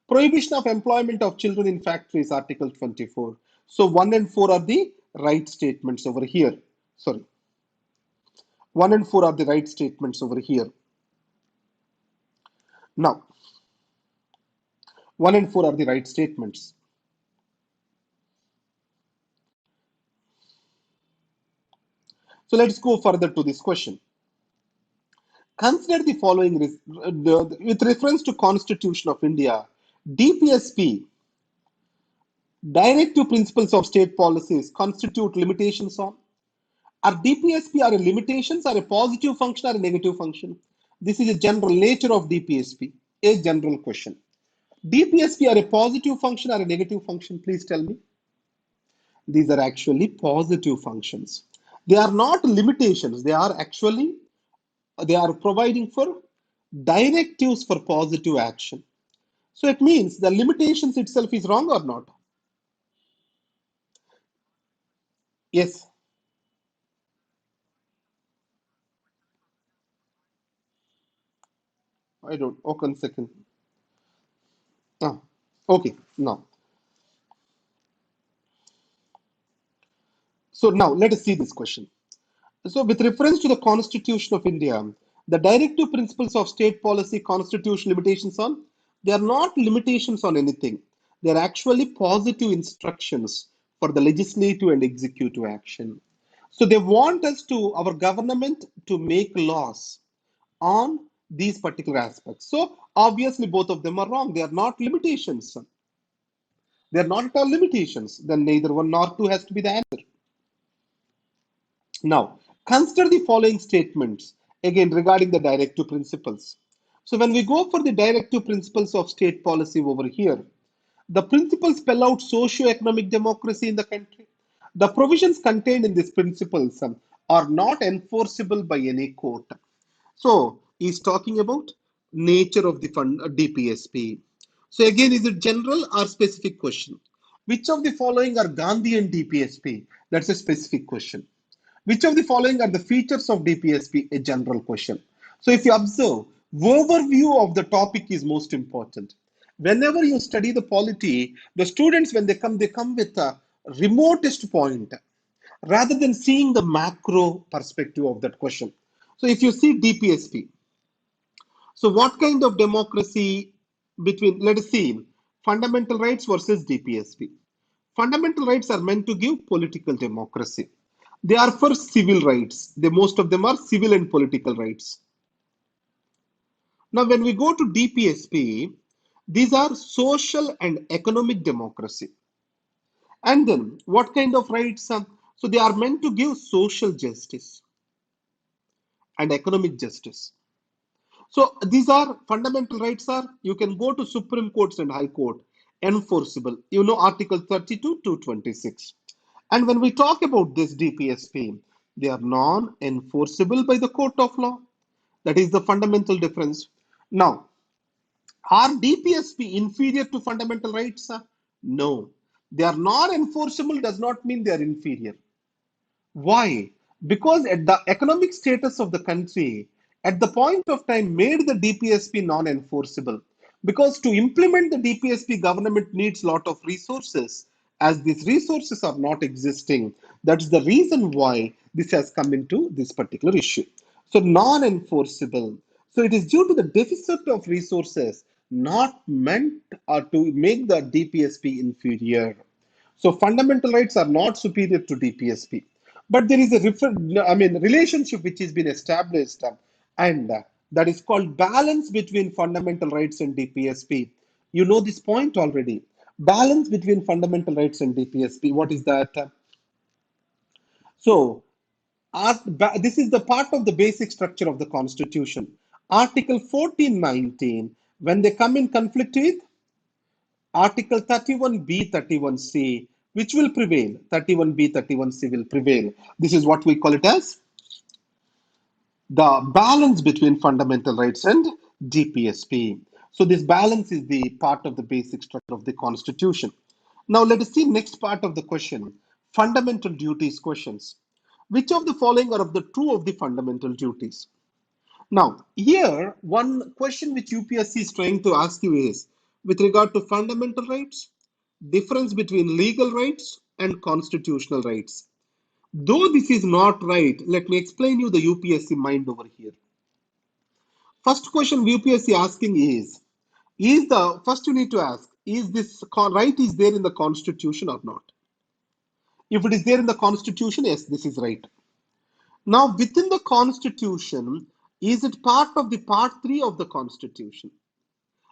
Prohibition of employment of children in factories, Article 24. So 1 and 4 are the right statements over here. Sorry. 1 and 4 are the right statements over here. Now, 1 and 4 are the right statements. So let's go further to this question. Consider the following with reference to Constitution of India, DPSP, Directive Principles of State Policies, constitute limitations on. Are DPSP are a limitations or a positive function or a negative function? This is a general nature of DPSP, a general question. DPSP are a positive function or a negative function? Please tell me. These are actually positive functions. They are not limitations. They are providing for directives for positive action. So it means the limitations itself is wrong or not? Yes, I don't. Okay, one second. Ah. Okay, now let us see this question. So, with reference to the Constitution of India, the directive principles of state policy constitution limitations on, they are not limitations on anything. They are actually positive instructions for the legislative and executive action. So they want us to, our government, to make laws on these particular aspects. So obviously both of them are wrong. They are not limitations. They are not at all limitations. Then neither one nor two has to be the answer. Now, consider the following statements again regarding the directive principles. So, when we go for the directive principles of state policy over here, the principles spell out socio-economic democracy in the country. The provisions contained in these principles are not enforceable by any court. So, he's talking about nature of the fund DPSP. So, again, is it general or specific question? Which of the following are Gandhian DPSP? That's a specific question. Which of the following are the features of DPSP? A general question. So if you observe, overview of the topic is most important. Whenever you study the polity, the students, when they come with a remotest point rather than seeing the macro perspective of that question. So if you see DPSP, so what kind of democracy between, let us see, fundamental rights versus DPSP. Fundamental rights are meant to give political democracy. They are for civil rights. Most of them are civil and political rights. Now, when we go to DPSP, these are social and economic democracy. And then, what kind of rights? So, they are meant to give social justice and economic justice. So, these are fundamental rights are, you can go to Supreme Courts and High Court, enforceable. You know, Article 32 to 26. And when we talk about this DPSP, they are non-enforceable by the court of law. That is the fundamental difference. Now, are DPSP inferior to fundamental rights? No. They are non-enforceable does not mean they are inferior. Why? Because at the economic status of the country, at the point of time, made the DPSP non-enforceable. Because to implement the DPSP, government needs a lot of resources. As these resources are not existing, that's the reason why this has come into this particular issue. So non-enforceable. So it is due to the deficit of resources, not meant to make the DPSP inferior. So fundamental rights are not superior to DPSP, but there is a relationship which has been established, and that is called balance between fundamental rights and DPSP. You know this point already. Balance between fundamental rights and DPSP. What is that? So this is the part of the basic structure of the Constitution. Article 1419, when they come in conflict with Article 31B, 31C, which will prevail? 31B, 31C will prevail. This is what we call it as the balance between fundamental rights and DPSP. So this balance is the part of the basic structure of the Constitution. Now let us see next part of the question, fundamental duties questions. Which of the following are of the true of the fundamental duties? Now, here, one question which UPSC is trying to ask you is, with regard to fundamental rights, difference between legal rights and constitutional rights. Though this is not right, let me explain you the UPSC mind over here. First question UPSC asking is the, first you need to ask, is this right is there in the Constitution or not? If it is there in the Constitution, yes, this is right. Now, within the Constitution, is it part of the part 3 of the Constitution?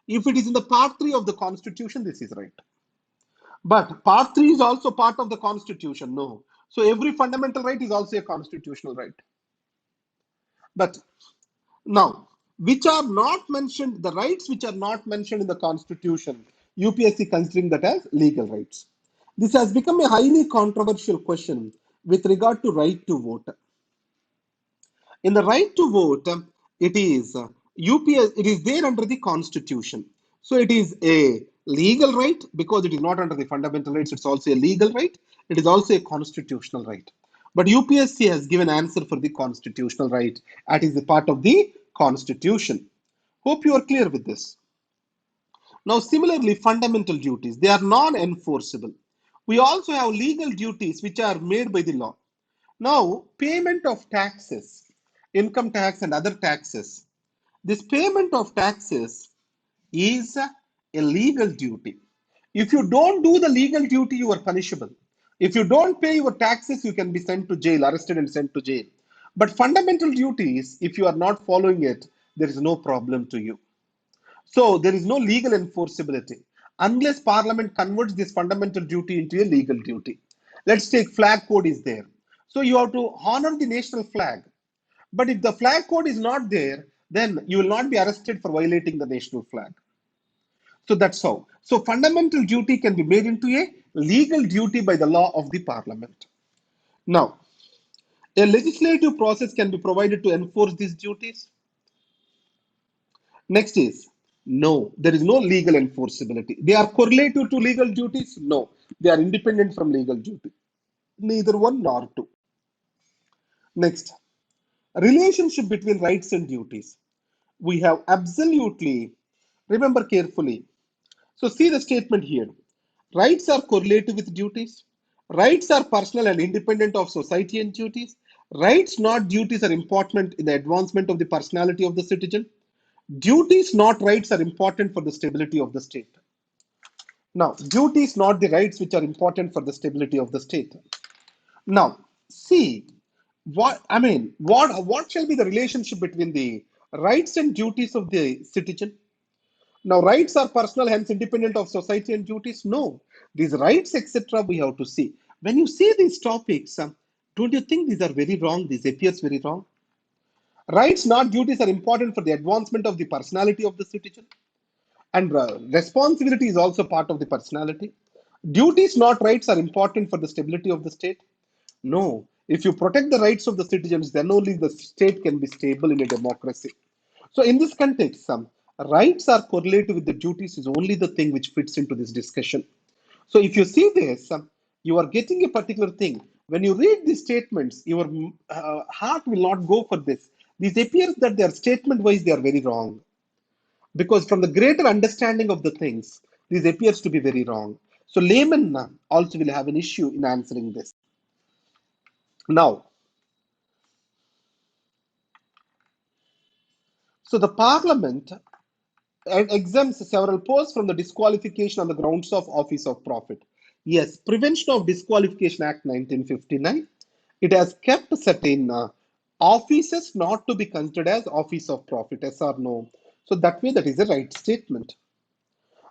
If it is in the part 3 of the Constitution, this is right. But part 3 is also part of the Constitution. No. So every fundamental right is also a constitutional right. But now, which are not mentioned, the rights which are not mentioned in the Constitution, UPSC considering that as legal rights. This has become a highly controversial question with regard to right to vote. In the right to vote, it is it is there under the Constitution. So it is a legal right because it is not under the fundamental rights. It's also a legal right. It is also a constitutional right. But UPSC has given answer for the constitutional right. That is the part of the Constitution. Hope you are clear with this. Now, similarly, fundamental duties, they are non-enforceable. We also have legal duties which are made by the law. Now, payment of taxes, income tax and other taxes. This payment of taxes is a legal duty. If you don't do the legal duty, you are punishable. If you don't pay your taxes, you can be sent to jail, arrested and sent to jail. But fundamental duties, if you are not following it, there is no problem to you. So there is no legal enforceability unless Parliament converts this fundamental duty into a legal duty. Let's take flag code is there. So you have to honor the national flag. But if the flag code is not there, then you will not be arrested for violating the national flag. So that's how. So fundamental duty can be made into a legal duty by the law of the Parliament. Now, a legislative process can be provided to enforce these duties. Next is, no, there is no legal enforceability. They are correlative to legal duties? No, they are independent from legal duty. Neither one nor two. Next, relationship between rights and duties. We have absolutely, remember carefully. So see the statement here. Rights are correlative with duties. Rights are personal and independent of society and duties. Rights, not duties, are important in the advancement of the personality of the citizen. Duties, not rights, are important for the stability of the state. Now, duties, not the rights, which are important for the stability of the state. Now, see what shall be the relationship between the rights and duties of the citizen? Now, rights are personal, hence independent of society and duties. No, these rights, etc., we have to see. When you see these topics, don't you think these are very wrong? This appears very wrong. Rights, not duties, are important for the advancement of the personality of the citizen. And responsibility is also part of the personality. Duties, not rights, are important for the stability of the state. No, if you protect the rights of the citizens, then only the state can be stable in a democracy. So, in this context, some rights are correlated with the duties is only the thing which fits into this discussion. So, if you see this, you are getting a particular thing. When you read these statements, your heart will not go for this. This appears that they are statement wise, they are very wrong. Because from the greater understanding of the things, this appears to be very wrong. So, laymen also will have an issue in answering this. Now, so the parliament exempts several posts from the disqualification on the grounds of office of profit. Yes, Prevention of Disqualification Act 1959. It has kept certain offices not to be considered as office of profit, yes or no. So that way, that is a right statement.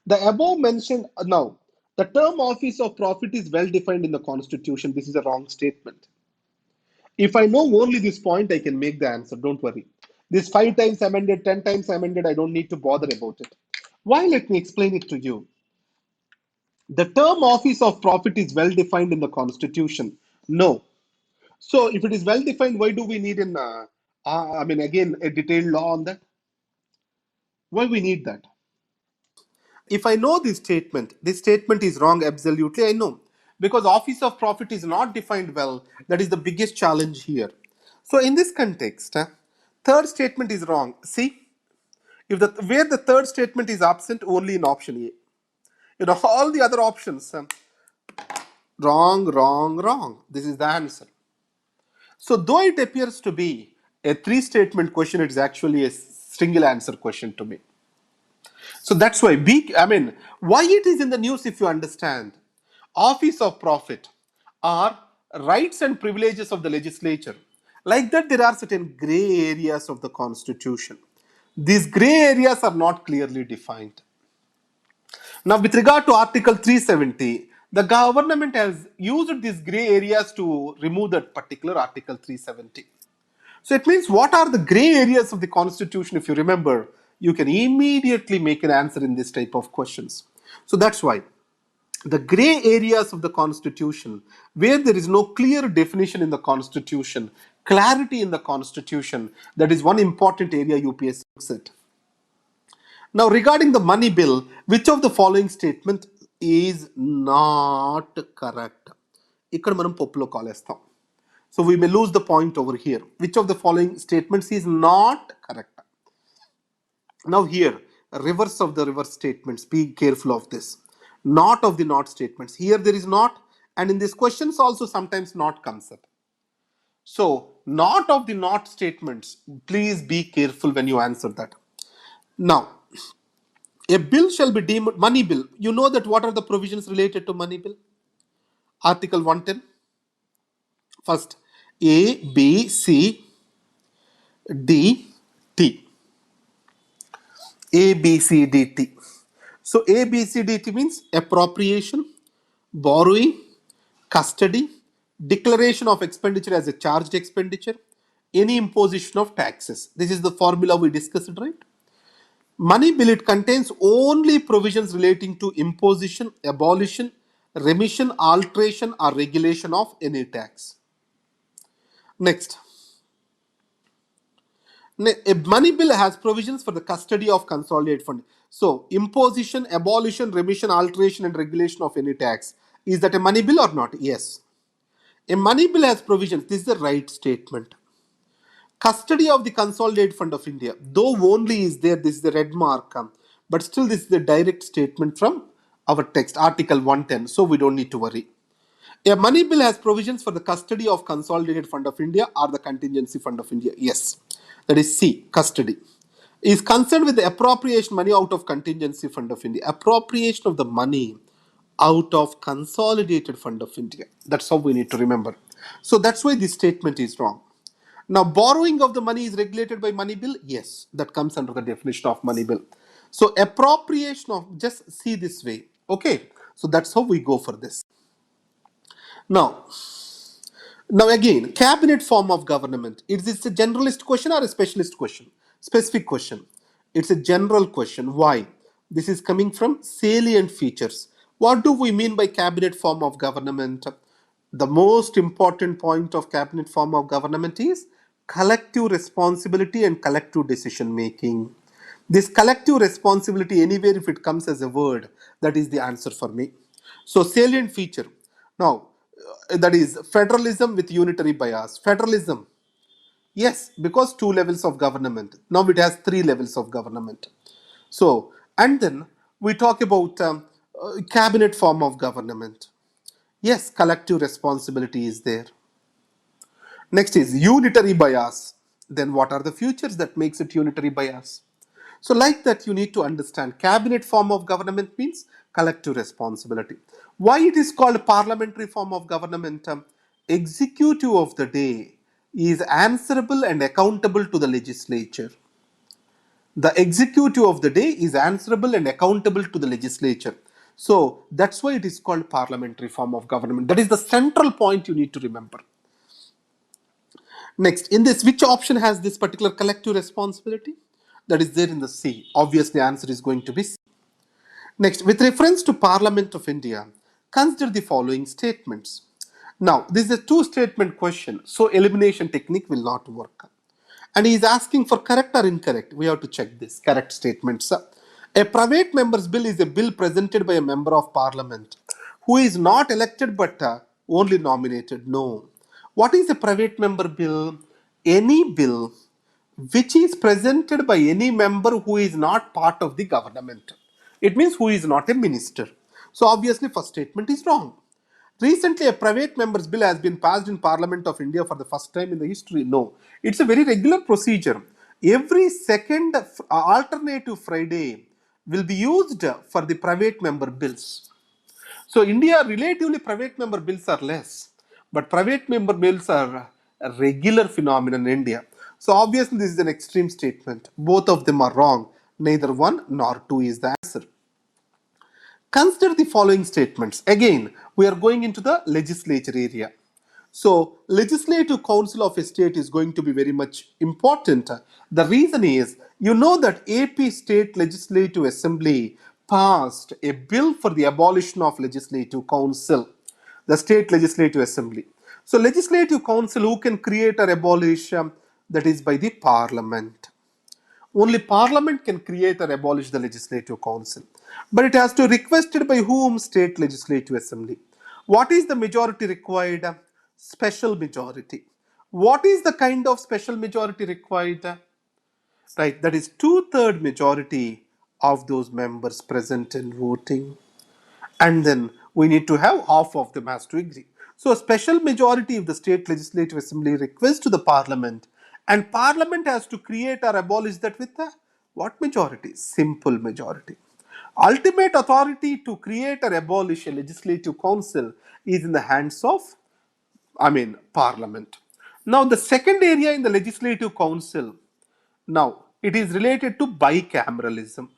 The above mentioned, now, the term office of profit is well defined in the constitution. This is a wrong statement. If I know only this point, I can make the answer. Don't worry. This 5 times amended, 10 times amended, I don't need to bother about it. Why? Let me explain it to you. The term office of profit is well defined in the constitution. No. So if it is well defined, why do we need again, a detailed law on that? Why we need that? If I know this statement is wrong, absolutely, I know. Because office of profit is not defined well, that is the biggest challenge here. So in this context, third statement is wrong. See, if where the third statement is absent, only in option A. All the other options, wrong, wrong, wrong. This is the answer. So though it appears to be a three-statement question, it is actually a single answer question to me. So that's why why it is in the news if you understand. Office of profit are rights and privileges of the legislature. Like that, there are certain gray areas of the constitution. These gray areas are not clearly defined. Now, with regard to Article 370, the government has used these gray areas to remove that particular Article 370. So it means what are the gray areas of the constitution? If you remember, you can immediately make an answer in this type of questions. So that's why the gray areas of the constitution, where there is no clear definition in the constitution, clarity in the constitution, that is one important area UPSC looks at. Now, regarding the money bill, which of the following statement is not correct? ఇక్కడ మనం పప్పులో కాలేస్తాం. So we may lose the point over here. Which of the following statements is not correct? Now here, reverse of the reverse statements. Be careful of this. Not of the not statements. Here there is not, and in these questions also sometimes not comes up. So, not of the not statements. Please be careful when you answer that. Now, a bill shall be deemed money bill. You know that what are the provisions related to money bill? Article 110. First, A, B, C, D, T. A, B, C, D, T. So A, B, C, D, T means appropriation, borrowing, custody, declaration of expenditure as a charged expenditure, any imposition of taxes. This is the formula we discussed, right? Money bill, it contains only provisions relating to imposition, abolition, remission, alteration, or regulation of any tax. Next, a money bill has provisions for the custody of consolidated fund. So, imposition, abolition, remission, alteration, and regulation of any tax. Is that a money bill or not? Yes. A money bill has provisions. This is the right statement. Custody of the consolidated fund of India. Though only is there, this is the red mark. But still, this is the direct statement from our text, Article 110. So, we don't need to worry. A money bill has provisions for the custody of consolidated fund of India or the contingency fund of India. Yes, that is C, custody. Is concerned with the appropriation money out of contingency fund of India. Appropriation of the money out of consolidated fund of India. That's how we need to remember. So that's why this statement is wrong. Now, borrowing of the money is regulated by money bill. Yes, that comes under the definition of money bill. So appropriation of, just see this way. Okay, so that's how we go for this. Now, now again, cabinet form of government. Is this a generalist question or a specialist question? Specific question. It's a general question. Why? This is coming from salient features. What do we mean by cabinet form of government? The most important point of cabinet form of government is collective responsibility and collective decision making. This collective responsibility, anywhere if it comes as a word, that is the answer for me. So salient feature. Now, that is federalism with unitary bias. Federalism, yes, because two levels of government. Now it has three levels of government. So, and then we talk about cabinet form of government. Yes, collective responsibility is there. Next is unitary bias. Then what are the features that makes it unitary bias? So like that, you need to understand cabinet form of government means collective responsibility. Why it is called parliamentary form of government? Executive of the day is answerable and accountable to the legislature. The executive of the day is answerable and accountable to the legislature. So that's why it is called parliamentary form of government. That is the central point you need to remember. Next, in this, which option has this particular collective responsibility? That is there in the C. Obviously, answer is going to be C. Next, with reference to Parliament of India, consider the following statements. Now, this is a two-statement question, so elimination technique will not work. And he is asking for correct or incorrect. We have to check this. Correct statements. A private member's bill is a bill presented by a member of parliament who is not elected but only nominated. No. What is a private member bill? Any bill which is presented by any member who is not part of the government. It means who is not a minister. So obviously first statement is wrong. Recently, a private member's bill has been passed in Parliament of India for the first time in the history. No, it's a very regular procedure. Every second alternative Friday will be used for the private member bills. So, India relatively private member bills are less, but private member bills are a regular phenomenon in India. So, obviously, this is an extreme statement. Both of them are wrong. Neither one nor two is the answer. Consider the following statements. Again, we are going into the legislature area. So, Legislative Council of a state is going to be very much important. The reason is, you know that AP State Legislative Assembly passed a bill for the abolition of Legislative Council, the State Legislative Assembly. So, Legislative Council who can create or abolish, that is by the Parliament. Only Parliament can create or abolish the Legislative Council. But it has to be requested by whom? State Legislative Assembly. What is the majority required? Special majority. What is the kind of special majority required? Right, that is two-third majority of those members present and voting, and then we need to have half of them has to agree. So a special majority of the state legislative assembly requests to the parliament, and parliament has to create or abolish that with a what majority? Simple majority. Ultimate authority to create or abolish a legislative council is in the hands of, parliament. Now the second area in the legislative council, now it is related to bicameralism.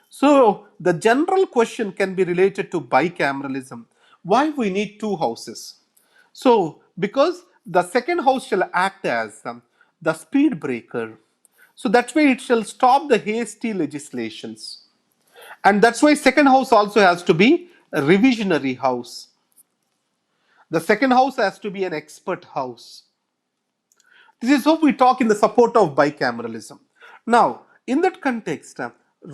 So the general question can be related to bicameralism. Why we need two houses? So because the second house shall act as the speed breaker. So that's why it shall stop the hasty legislations. And that's why second house also has to be a revisionary house. The second house has to be an expert house. This is how we talk in the support of bicameralism. Now, in that context,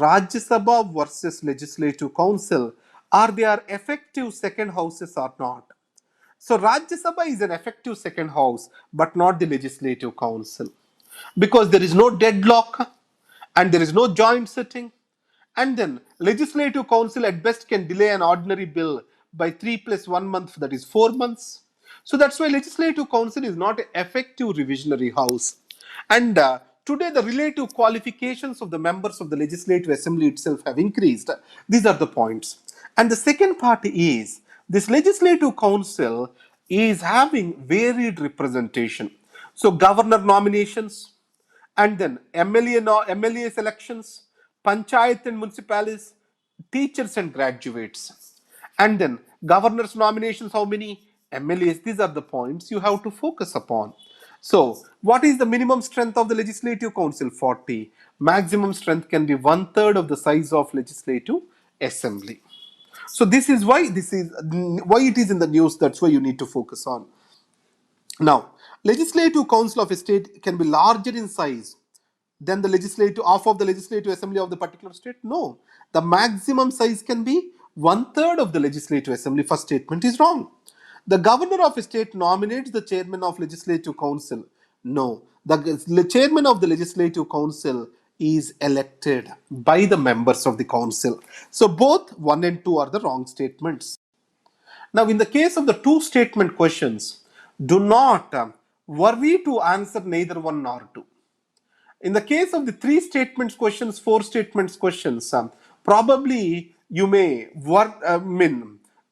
Rajya Sabha versus Legislative Council, are they are effective second houses or not? So Rajya Sabha is an effective second house, but not the Legislative Council, because there is no deadlock and there is no joint sitting. And then Legislative Council at best can delay an ordinary bill by 3 plus 1 month, that is 4 months. So that's why Legislative Council is not an effective revisionary house. And today the relative qualifications of the members of the Legislative Assembly itself have increased. These are the points. And the second part is this Legislative Council is having varied representation. So governor nominations, and then MLA selections, panchayat and municipalities, teachers and graduates, and then governors nominations, how many MLAs? These are the points you have to focus upon. So what is the minimum strength of the legislative council? 40. Maximum strength can be 1/3 of the size of legislative assembly. So this is why it is in the news. That's why you need to focus on. Now, legislative council of a state can be larger in size than the legislative half of the legislative assembly of the particular state. No, the maximum size can be 1/3 of the legislative assembly. First statement is wrong. The governor of a state nominates the chairman of legislative council. No, the chairman of the legislative council is elected by the members of the council. So both 1 and 2 are the wrong statements. Now, in the case of the two statement questions, do not worry to answer neither one nor two. In the case of the three statements questions, four statements questions, probably you may work,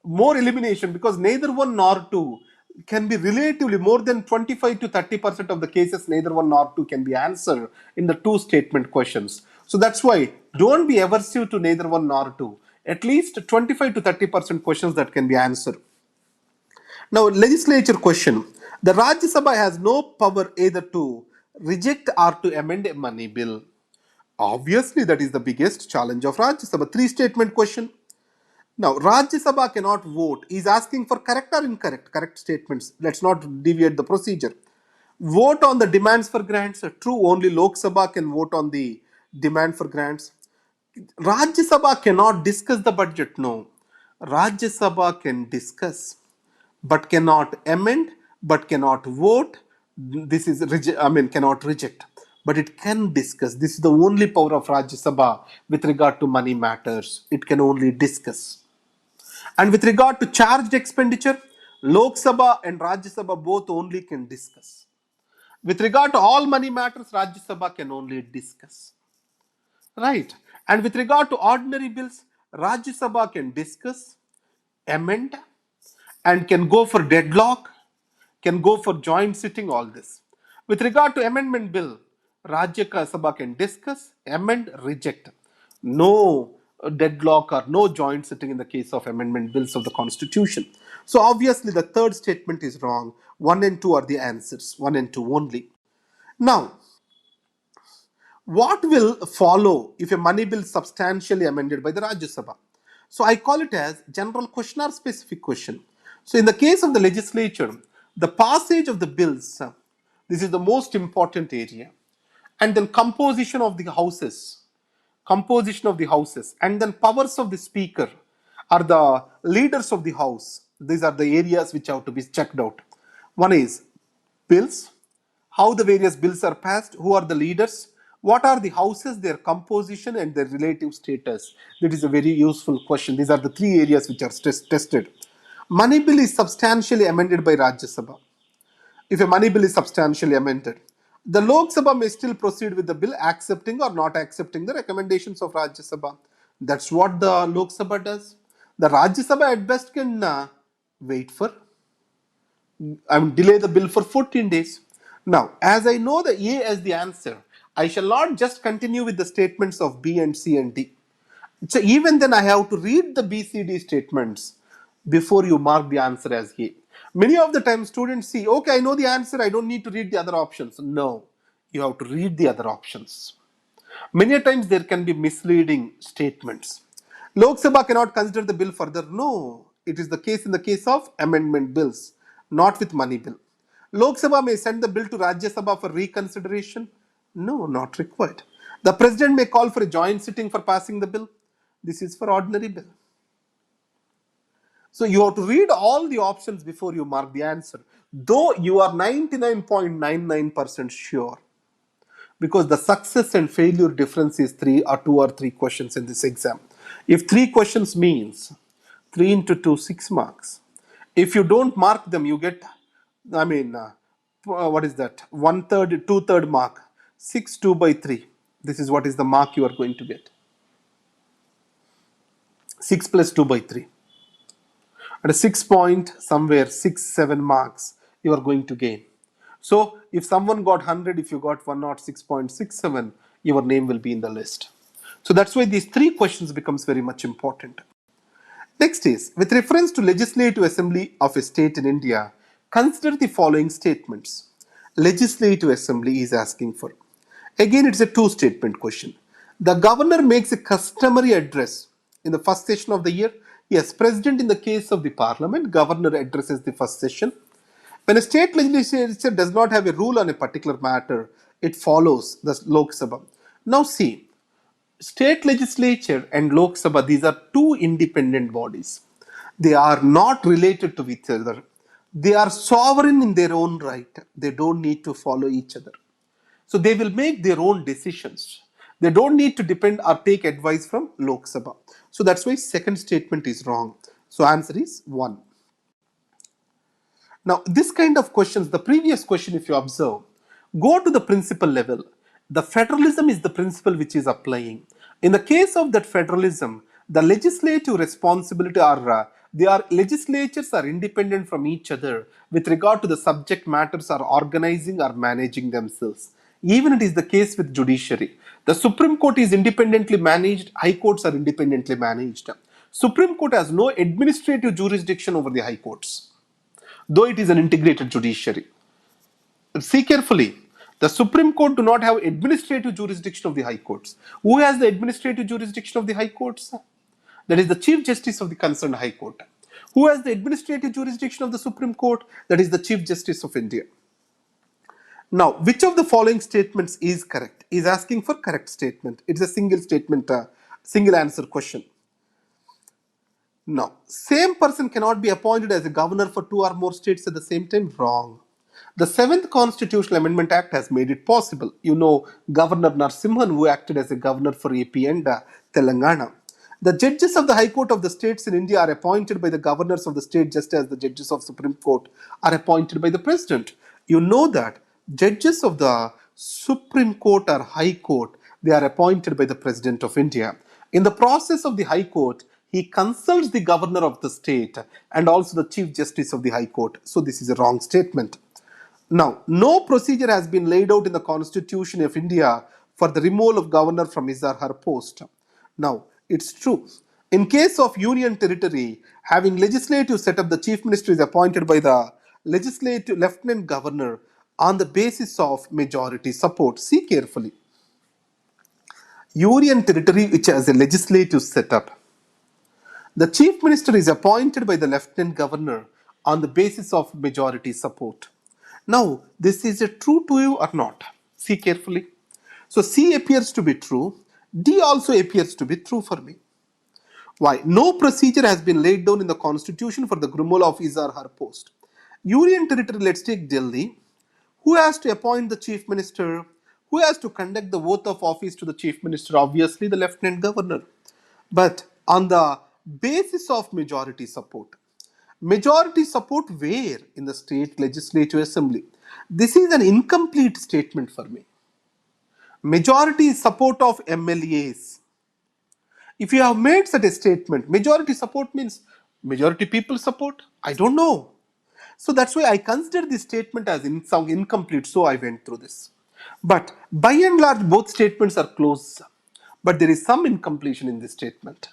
more elimination, because neither one nor two can be relatively more than 25 to 30% of the cases, neither one nor two can be answered in the two statement questions. So that's why don't be aversive to neither one nor two. At least 25 to 30% questions that can be answered. Now, legislature question. The Rajya Sabha has no power either to reject or to amend a money bill. Obviously, that is the biggest challenge of Rajya Sabha. Three statement question. Now, Rajya Sabha cannot vote. He is asking for correct or incorrect, correct statements. Let's not deviate the procedure. Vote on the demands for grants. True, only Lok Sabha can vote on the demand for grants. Rajya Sabha cannot discuss the budget. No. Rajya Sabha can discuss, but cannot amend, but cannot vote. This is cannot reject, but it can discuss. This is the only power of Rajya Sabha with regard to money matters. It can only discuss. And with regard to charged expenditure, Lok Sabha and Rajya Sabha both only can discuss. With regard to all money matters, Rajya Sabha can only discuss. Right. And with regard to ordinary bills, Rajya Sabha can discuss, amend, and can go for deadlock, can go for joint sitting, all this. With regard to amendment bill, Rajya Sabha can discuss, amend, reject. No deadlock or no joint sitting in the case of amendment bills of the constitution. So obviously the third statement is wrong. 1 and 2 are the answers, 1 and 2 only. Now, what will follow if a money bill is substantially amended by the Rajya Sabha? So I call it as general question or specific question. So in the case of the legislature, the passage of the bills, this is the most important area. And then composition of the houses, and then powers of the speaker or the leaders of the house. These are the areas which have to be checked out. One is bills, how the various bills are passed, who are the leaders, What are the houses, their composition, and their relative status? That is a very useful question. These are the three areas which are tested. Money bill is substantially amended by Rajya Sabha. If a money bill is substantially amended, the Lok Sabha may still proceed with the bill, accepting or not accepting the recommendations of Rajya Sabha. That's what the Lok Sabha does. The Rajya Sabha at best can wait for, delay the bill for 14 days. Now, as I know the A as the answer, I shall not just continue with the statements of B and C and D. So even then I have to read the B, C, D statements before you mark the answer as A. Many of the time students see, okay, I know the answer, I don't need to read the other options. No, you have to read the other options. Many times there can be misleading statements. Lok Sabha cannot consider the bill further. No, it is the case in the case of amendment bills, not with money bill. Lok Sabha may send the bill to Rajya Sabha for reconsideration. No, not required. The president may call for a joint sitting for passing the bill. This is for ordinary bill. So you have to read all the options before you mark the answer. Though you are 99.99% sure, because the success and failure difference is two or three questions in this exam. If three questions means 3 into 2, 6 marks. If you don't mark them, you get, what is that? 1/3, 2/3 mark. 6, 2 by 3. This is what is the mark you are going to get. 6 plus 2 by 3. At a 6 point, somewhere 6, 7 marks you are going to gain. So if someone got 100, if you got 106.67, your name will be in the list. So that's why these three questions becomes very much important. Next is, with reference to Legislative Assembly of a state in India, consider the following statements. Legislative Assembly is asking for. Again, it's a two-statement question. The governor makes a customary address in the first session of the year. Yes, president in the case of the parliament, governor addresses the first session. When a state legislature does not have a rule on a particular matter, it follows the Lok Sabha. Now see, state legislature and Lok Sabha, these are two independent bodies. They are not related to each other. They are sovereign in their own right. They don't need to follow each other. So they will make their own decisions. They don't need to depend or take advice from Lok Sabha. So that's why second statement is wrong. So answer is 1. Now, this kind of questions, the previous question, if you observe, go to the principle level. The federalism is the principle which is applying. In the case of that federalism, the legislative responsibility legislatures are independent from each other with regard to the subject matters are organizing or managing themselves. Even it is the case with judiciary. The Supreme Court is independently managed, High Courts are independently managed. Supreme Court has no administrative jurisdiction over the High Courts, though it is an integrated judiciary. See carefully, the Supreme Court do not have administrative jurisdiction of the High Courts. Who has the administrative jurisdiction of the High Courts? That is the Chief Justice of the concerned High Court. Who has the administrative jurisdiction of the Supreme Court? That is the Chief Justice of India. Now, which of the following statements is correct? Is asking for correct statement. It's a single statement, single answer question. Now, same person cannot be appointed as a governor for 2 or more states at the same time. Wrong. The 7th Constitutional Amendment Act has made it possible. You know, Governor Narasimhan, who acted as a governor for AP and Telangana. The judges of the High Court of the states in India are appointed by the governors of the state, just as the judges of Supreme Court are appointed by the president. You know that judges of the Supreme Court or High Court, they are appointed by the President of India. In the process of the High Court, he consults the governor of the state and also the Chief Justice of the High Court. So this is a wrong statement. Now, no procedure has been laid out in the Constitution of India for the removal of governor from his or her post. Now, it's true. In case of union territory, having legislative setup, the chief minister is appointed by the legislative lieutenant governor on the basis of majority support. See carefully. Union territory which has a legislative setup, the chief minister is appointed by the lieutenant governor on the basis of majority support. Now, this is it true to you or not? See carefully. So C appears to be true. D also appears to be true for me. Why? No procedure has been laid down in the constitution for the removal of his or her post. Union territory, let's take Delhi. Who has to appoint the chief minister? Who has to conduct the oath of office to the chief minister? Obviously, the lieutenant governor. But on the basis of majority support. Majority support where? In the state legislative assembly. This is an incomplete statement for me. Majority support of MLAs. If you have made such a statement, majority support means majority people support? I don't know. So that's why I consider this statement as incomplete. So I went through this. But by and large, both statements are close. But there is some incompletion in this statement.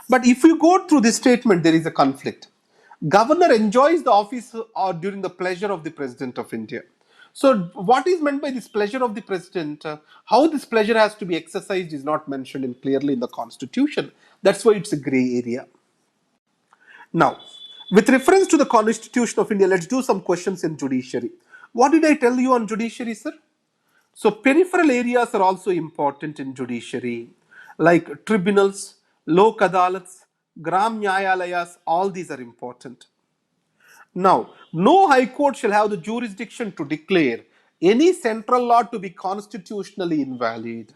But if you go through this statement, there is a conflict. Governor enjoys the office or during the pleasure of the President of India. So, what is meant by this pleasure of the President? How this pleasure has to be exercised is not mentioned clearly in the Constitution. That's why it's a grey area. Now, with reference to the Constitution of India, let's do some questions in judiciary. What did I tell you on judiciary, sir? So peripheral areas are also important in judiciary, like tribunals, lok adalats, gram nyayalayas, all these are important. Now, no high court shall have the jurisdiction to declare any central law to be constitutionally invalid.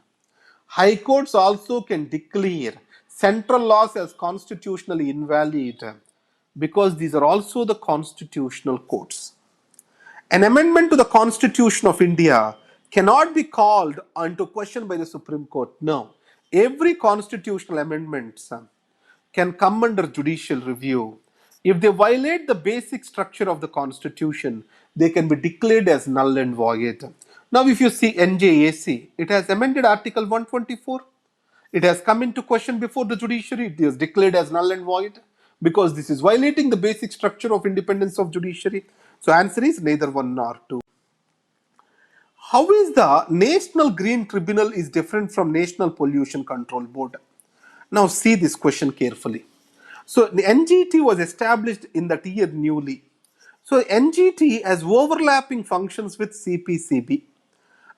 High courts also can declare central laws as constitutionally invalid because these are also the constitutional courts. An amendment to the Constitution of India cannot be called into question by the Supreme Court. No. Every constitutional amendment can come under judicial review. If they violate the basic structure of the Constitution, they can be declared as null and void. Now, if you see NJAC, it has amended Article 124. It has come into question before the judiciary. It is declared as null and void because this is violating the basic structure of independence of judiciary. So answer is neither one nor two. How is the National Green Tribunal is different from National Pollution Control Board? Now see this question carefully. So the NGT was established in that year newly. So NGT has overlapping functions with CPCB.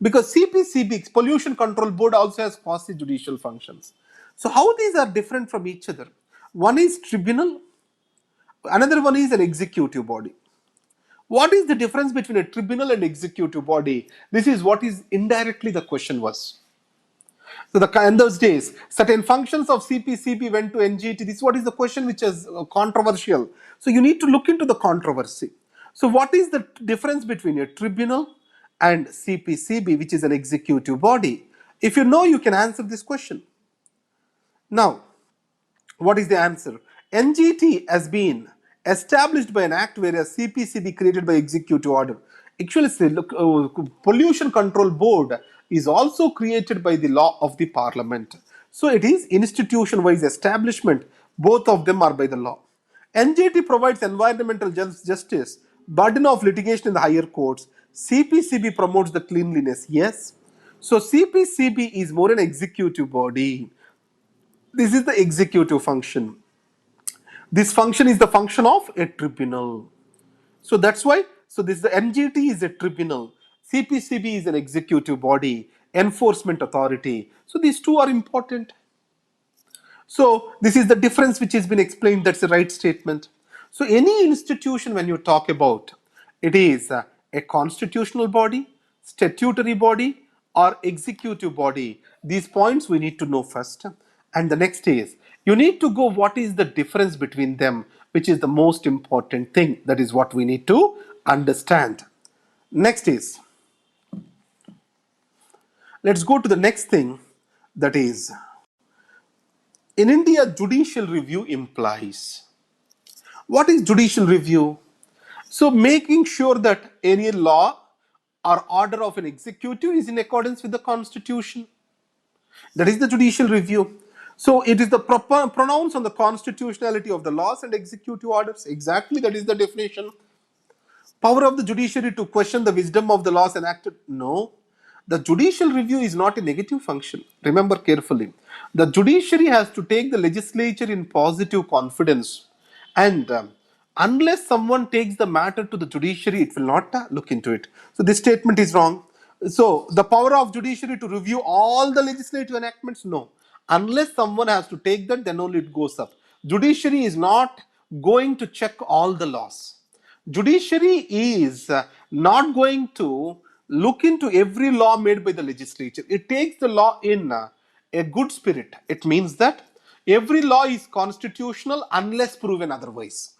Because CPCB, Pollution Control Board, also has quasi-judicial functions. So how these are different from each other? One is tribunal, another one is an executive body. What is the difference between a tribunal and executive body? This is what is indirectly the question was. So in those days, certain functions of CPCB went to NGT. This is what is the question which is controversial. So you need to look into the controversy. So what is the difference between a tribunal and CPCB, which is an executive body? If you know, you can answer this question. Now, what is the answer? NGT has been established by an act, whereas CPCB created by executive order. Actually, Pollution Control Board is also created by the law of the Parliament. So it is institution-wise establishment. Both of them are by the law. NGT provides environmental justice, burden of litigation in the higher courts. CPCB promotes the cleanliness. Yes. So CPCB is more an executive body. This is the executive function. This function is the function of a tribunal. So that's why, so this the NGT is a tribunal. CPCB is an executive body, enforcement authority. So these two are important. So this is the difference which has been explained. That's the right statement. So any institution, when you talk about, it is a constitutional body, statutory body, or executive body. These points we need to know first. And the next is, you need to go what is the difference between them, which is the most important thing. That is what we need to understand. Next is, let's go to the next thing, that is, in India, judicial review implies. What is judicial review? So making sure that any law or order of an executive is in accordance with the constitution. That is the judicial review. So it is the proper pronounce on the constitutionality of the laws and executive orders. Exactly, that is the definition. Power of the judiciary to question the wisdom of the laws enacted? No. The judicial review is not a negative function. Remember carefully. The judiciary has to take the legislature in positive confidence. And unless someone takes the matter to the judiciary, it will not look into it. So this statement is wrong. So the power of judiciary to review all the legislative enactments? No. Unless someone has to take that, then only it goes up. Judiciary is not going to check all the laws. Judiciary is not going to look into every law made by the legislature. It takes the law in a good spirit. It means that every law is constitutional unless proven otherwise.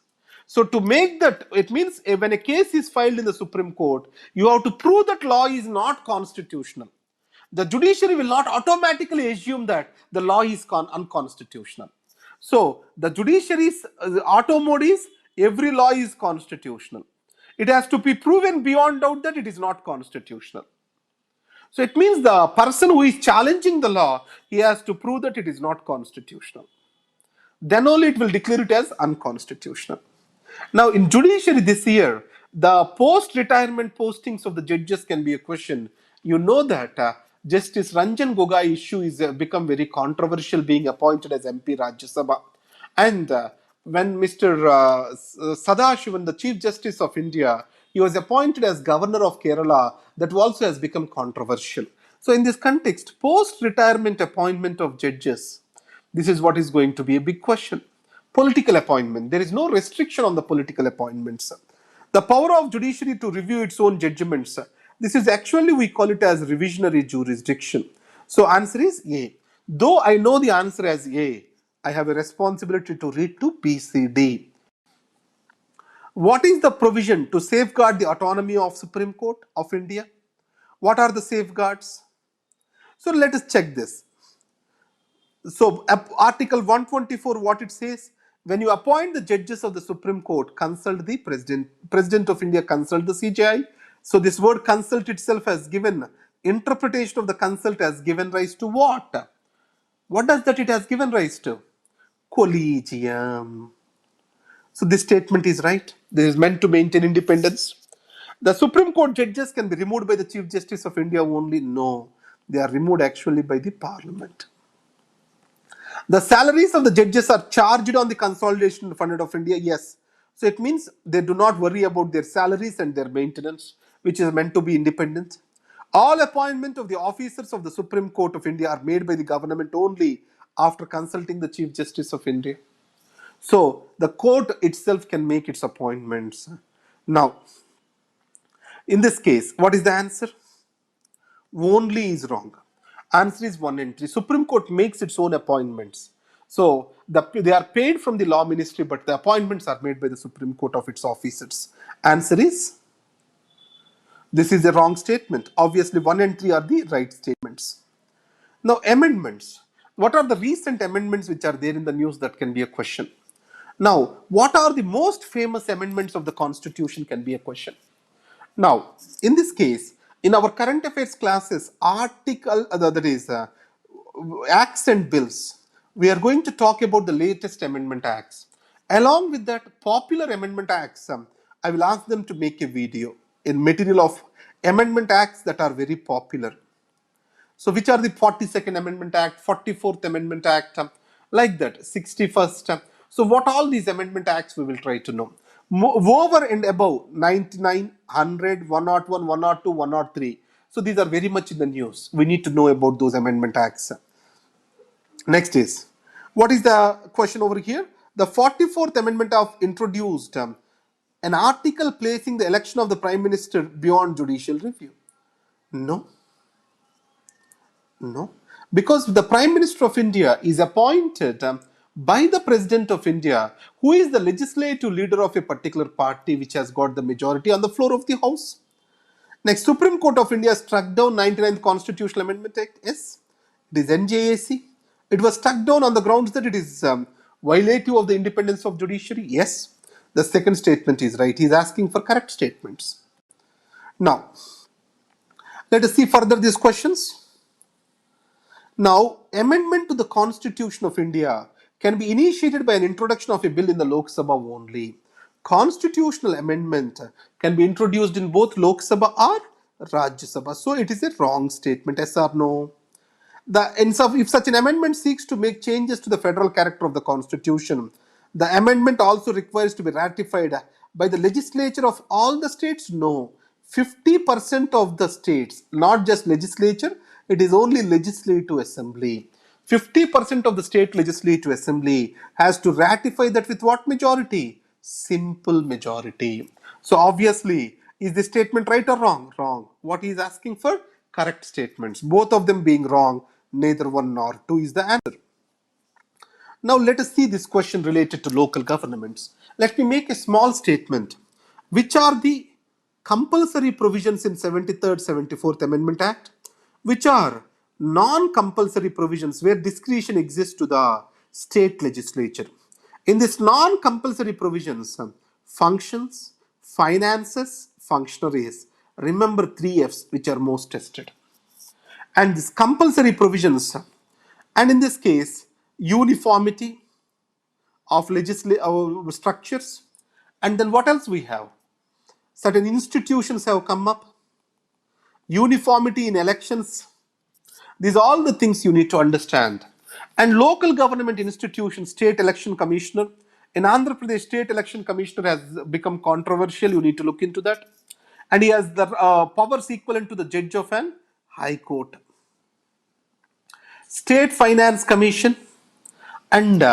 So to make that, it means when a case is filed in the Supreme Court, you have to prove that law is not constitutional. The judiciary will not automatically assume that the law is unconstitutional. So the judiciary's auto mode is every law is constitutional. It has to be proven beyond doubt that it is not constitutional. So it means the person who is challenging the law, he has to prove that it is not constitutional. Then only it will declare it as unconstitutional. Now, in judiciary this year, the post-retirement postings of the judges can be a question. You know that Justice Ranjan Gogoi issue is become very controversial, being appointed as MP Rajya Sabha. And when Mr. Sadashivan, the Chief Justice of India, he was appointed as Governor of Kerala, that also has become controversial. So in this context, post-retirement appointment of judges, this is what is going to be a big question. Political appointment. There is no restriction on the political appointments. The power of judiciary to review its own judgments. This is actually, we call it as revisionary jurisdiction. So answer is A. Though I know the answer as A, I have a responsibility to read to B, C, D. What is the provision to safeguard the autonomy of Supreme Court of India? What are the safeguards? So let us check this. So Article 124, what it says? When you appoint the judges of the Supreme Court, consult the President. President of India consult the CJI. So this word consult itself has given, interpretation of the consult has given rise to what? What does that it has given rise to? Collegium. So this statement is right. This is meant to maintain independence. The Supreme Court judges can be removed by the Chief Justice of India only? No. They are removed actually by the Parliament. The salaries of the judges are charged on the consolidation fund of India. Yes. So it means they do not worry about their salaries and their maintenance, which is meant to be independent. All appointment of the officers of the Supreme Court of India are made by the government only after consulting the Chief Justice of India. So the court itself can make its appointments. Now, in this case, what is the answer? Only is wrong. Answer is 1 and 3. Supreme Court makes its own appointments. So they are paid from the law ministry, but the appointments are made by the Supreme Court of its officers. Answer is, this is a wrong statement. Obviously 1 and 3 are the right statements. Now amendments. What are the recent amendments which are there in the news? That can be a question. Now, what are the most famous amendments of the Constitution can be a question. Now, in this case, in our current affairs classes, that is acts and bills, we are going to talk about the latest amendment acts. Along with that, popular amendment acts, I will ask them to make a video in material of amendment acts that are very popular. So which are the 42nd Amendment Act, 44th Amendment Act, like that, 61st. So what all these amendment acts we will try to know. Over and above 99, 100, 101, 102, 103. So these are very much in the news. We need to know about those amendment acts. Next is, what is the question over here? The 44th Amendment of introduced an article placing the election of the Prime Minister beyond judicial review. No. No, because the Prime Minister of India is appointed by the President of India, who is the legislative leader of a particular party which has got the majority on the floor of the House. Next, Supreme Court of India struck down 99th Constitutional Amendment Act. Yes, it is NJAC. It was struck down on the grounds that it is violative of the independence of judiciary. Yes, the second statement is right. He is asking for correct statements. Now, let us see further these questions. Now, amendment to the Constitution of India can be initiated by an introduction of a bill in the Lok Sabha only. Constitutional amendment can be introduced in both Lok Sabha or Rajya Sabha. So it is a wrong statement, yes or no? If such an amendment seeks to make changes to the federal character of the Constitution, the amendment also requires to be ratified by the legislature of all the states? No. 50% of the states, not just legislature, it is only legislative assembly. 50% of the state legislative assembly has to ratify that with what majority? Simple majority. So obviously, Is this statement right or wrong? Wrong. What he is asking for? Correct statements. Both of them being wrong, neither one nor two is the answer. Now let us see this question related to local governments. Let me make a small statement. Which are the compulsory provisions in 73rd, 74th Amendment Act? Which are non-compulsory provisions where discretion exists to the state legislature? In this non-compulsory provisions, functions, finances, functionaries. Remember 3 F's which are most tested. And these compulsory provisions, and in this case, uniformity of legislative structures. And then what else we have? Certain institutions have come up, uniformity in elections. These are all the things you need to understand. And local government institutions, state election commissioner. In Andhra Pradesh, state election commissioner has become controversial. You need to look into that. And he has the powers equivalent to the judge of an high court. State Finance Commission. And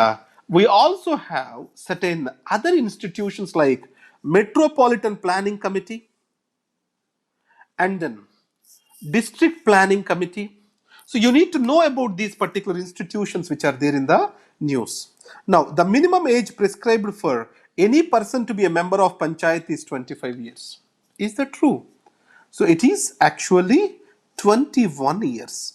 we also have certain other institutions like Metropolitan Planning Committee and then District Planning Committee. So you need to know about these particular institutions which are there in the news. Now, the minimum age prescribed for any person to be a member of Panchayat is 25 years. Is that true? So it is actually 21 years.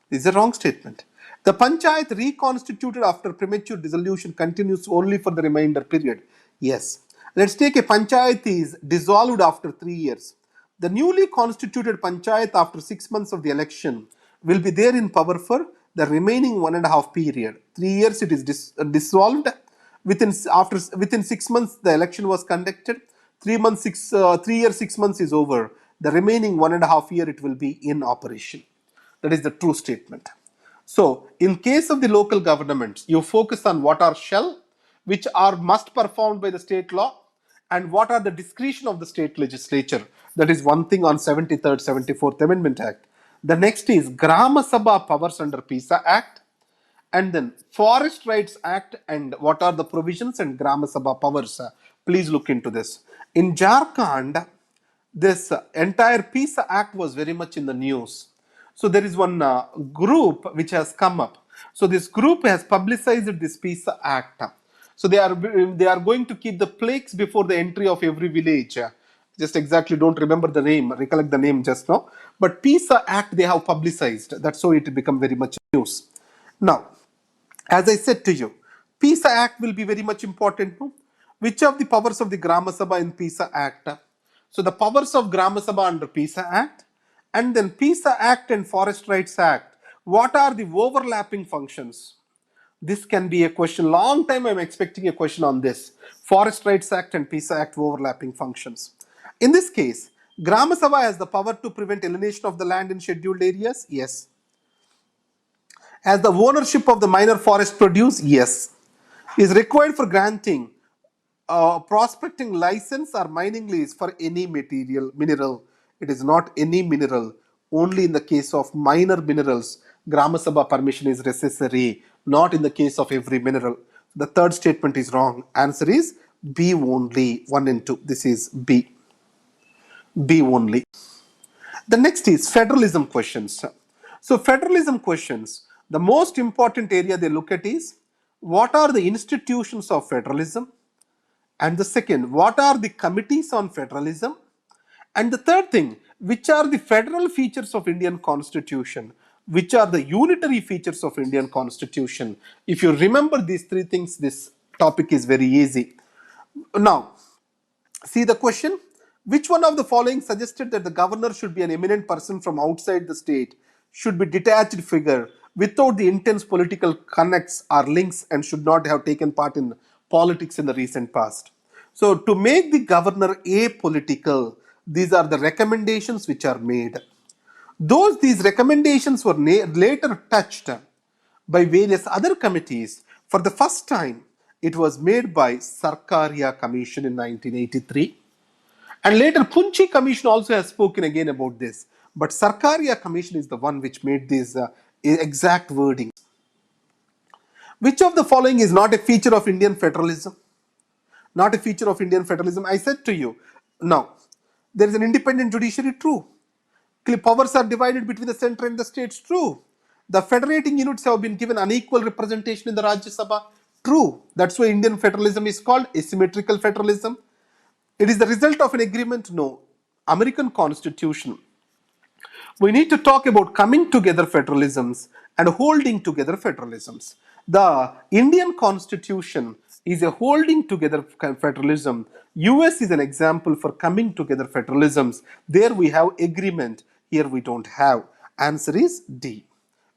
This is a wrong statement. The Panchayat reconstituted after premature dissolution continues only for the remainder period. Yes. Let's take a Panchayat is dissolved after 3 years. The newly constituted Panchayat after 6 months of the election will be there in power for the remaining 1.5 period. 3 years it is dissolved. Within 6 months the election was conducted. 3 years 6 months is over. The remaining 1.5 year it will be in operation. That is the true statement. So, in case of the local governments, you focus on what are shall, which are must performed by the state law, and what are the discretion of the state legislature. That is one thing on 73rd, 74th Amendment Act. The next is Grama Sabha powers under PISA Act, and then Forest Rights Act and what are the provisions and Grama Sabha powers. Please look into this. In Jharkhand, this entire PISA Act was very much in the news. So there is one group which has come up. So this group has publicized this PISA Act. So they are going to keep the plaques before the entry of every village. Just exactly don't remember the name, recollect the name just now. But PISA Act they have publicized. That's how it become very much news. Now, as I said to you, PISA Act will be very much important. No? Which of the powers of the Grama Sabha in PISA Act? So the powers of Grama Sabha under PISA Act, and then PISA Act and Forest Rights Act. What are the overlapping functions? This can be a question. Long time I'm expecting a question on this. Forest Rights Act and PISA Act overlapping functions. In this case, Grama Sabha has the power to prevent alienation of the land in scheduled areas? Yes. Has the ownership of the minor forest produce? Yes. Is required for granting prospecting license or mining lease for any mineral. It is not any mineral. Only in the case of minor minerals, Grama Sabha permission is necessary, not in the case of every mineral. The third statement is wrong. Answer is B only. 1 and 2. This is B. B only. The next is federalism questions. So federalism questions, the most important area they look at is what are the institutions of federalism? And the second, what are the committees on federalism? And the third thing, which are the federal features of Indian Constitution? Which are the unitary features of Indian Constitution? If you remember these three things, this topic is very easy. Now, see the question. Which one of the following suggested that the governor should be an eminent person from outside the state, should be detached figure, without the intense political connects or links, and should not have taken part in politics in the recent past? So, to make the governor apolitical, these are the recommendations which are made. These recommendations were later touched by various other committees. For the first time, it was made by Sarkaria Commission in 1983. And later, Punchi Commission also has spoken again about this. But Sarkaria Commission is the one which made these exact wording. Which of the following is not a feature of Indian federalism? Not a feature of Indian federalism. I said to you, now, There is an independent judiciary, true. Powers are divided between the center and the states, true. The federating units have been given unequal representation in the Rajya Sabha, true. That's why Indian federalism is called asymmetrical federalism. It is the result of an agreement, no. American Constitution. We need to talk about coming together federalisms and holding together federalisms. The Indian Constitution is a holding together federalism. US is an example for coming together federalisms. There we have agreement. Here we don't have. Answer is D.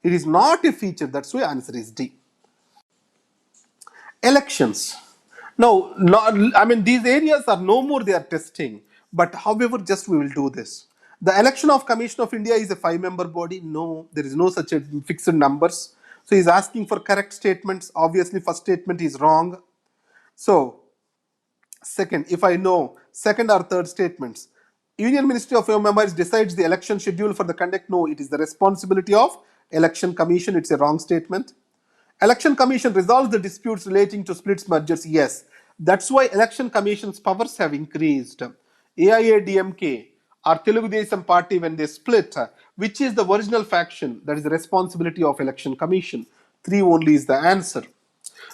It is not a feature. That's why answer is D. Elections. Now, I mean, these areas are no more they are testing, but however, just we will do this. The election of Commission of India is a 5-member body. No, there is no such a fixed numbers. So he's asking for correct statements. Obviously, first statement is wrong. So, second, if I know second or third statements, Union Ministry of Home Affairs decides the election schedule for the conduct. No, it is the responsibility of Election Commission. It's a wrong statement. Election Commission resolves the disputes relating to splits mergers. Yes, that's why Election Commission's powers have increased. AIADMK or Telugu Desam Party, when they split, which is the original faction, that is the responsibility of Election Commission. 3 only is the answer.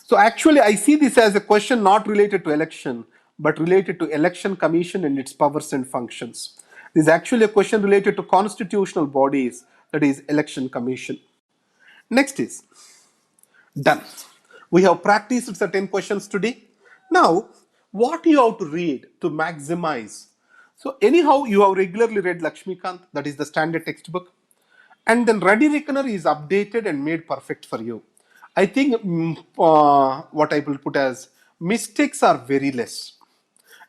So actually, I see this as a question not related to election, but related to Election Commission and its powers and functions. This is actually a question related to constitutional bodies, that is Election Commission. Next is done. We have practiced certain questions today. Now, what you have to read to maximize? So anyhow, you have regularly read Lakshmikant, that is the standard textbook. And then Ready Reckoner is updated and made perfect for you. I think what I will put as mistakes are very less.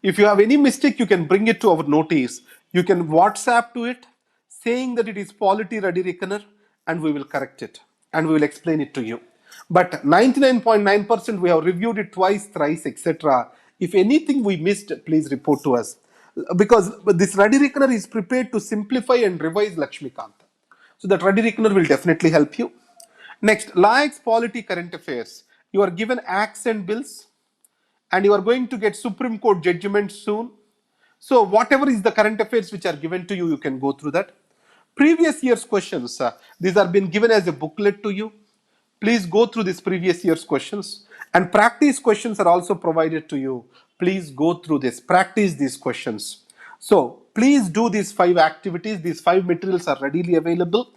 If you have any mistake, you can bring it to our notice. You can WhatsApp to it saying that it is Polity Ready Reckoner, and we will correct it and we will explain it to you. But 99.9% we have reviewed it twice, thrice, etc. If anything we missed, please report to us. Because this Ready Reckoner is prepared to simplify and revise Lakshmikant. So that Ready Reckoner will definitely help you. Next, Law Ex Polity Current Affairs. You are given acts and bills, and you are going to get Supreme Court judgment soon. So whatever is the current affairs which are given to you, you can go through that. Previous year's questions, these are been given as a booklet to you. Please go through these previous year's questions, and practice questions are also provided to you. Please go through this, practice these questions. So please do these 5 activities. These 5 materials are readily available.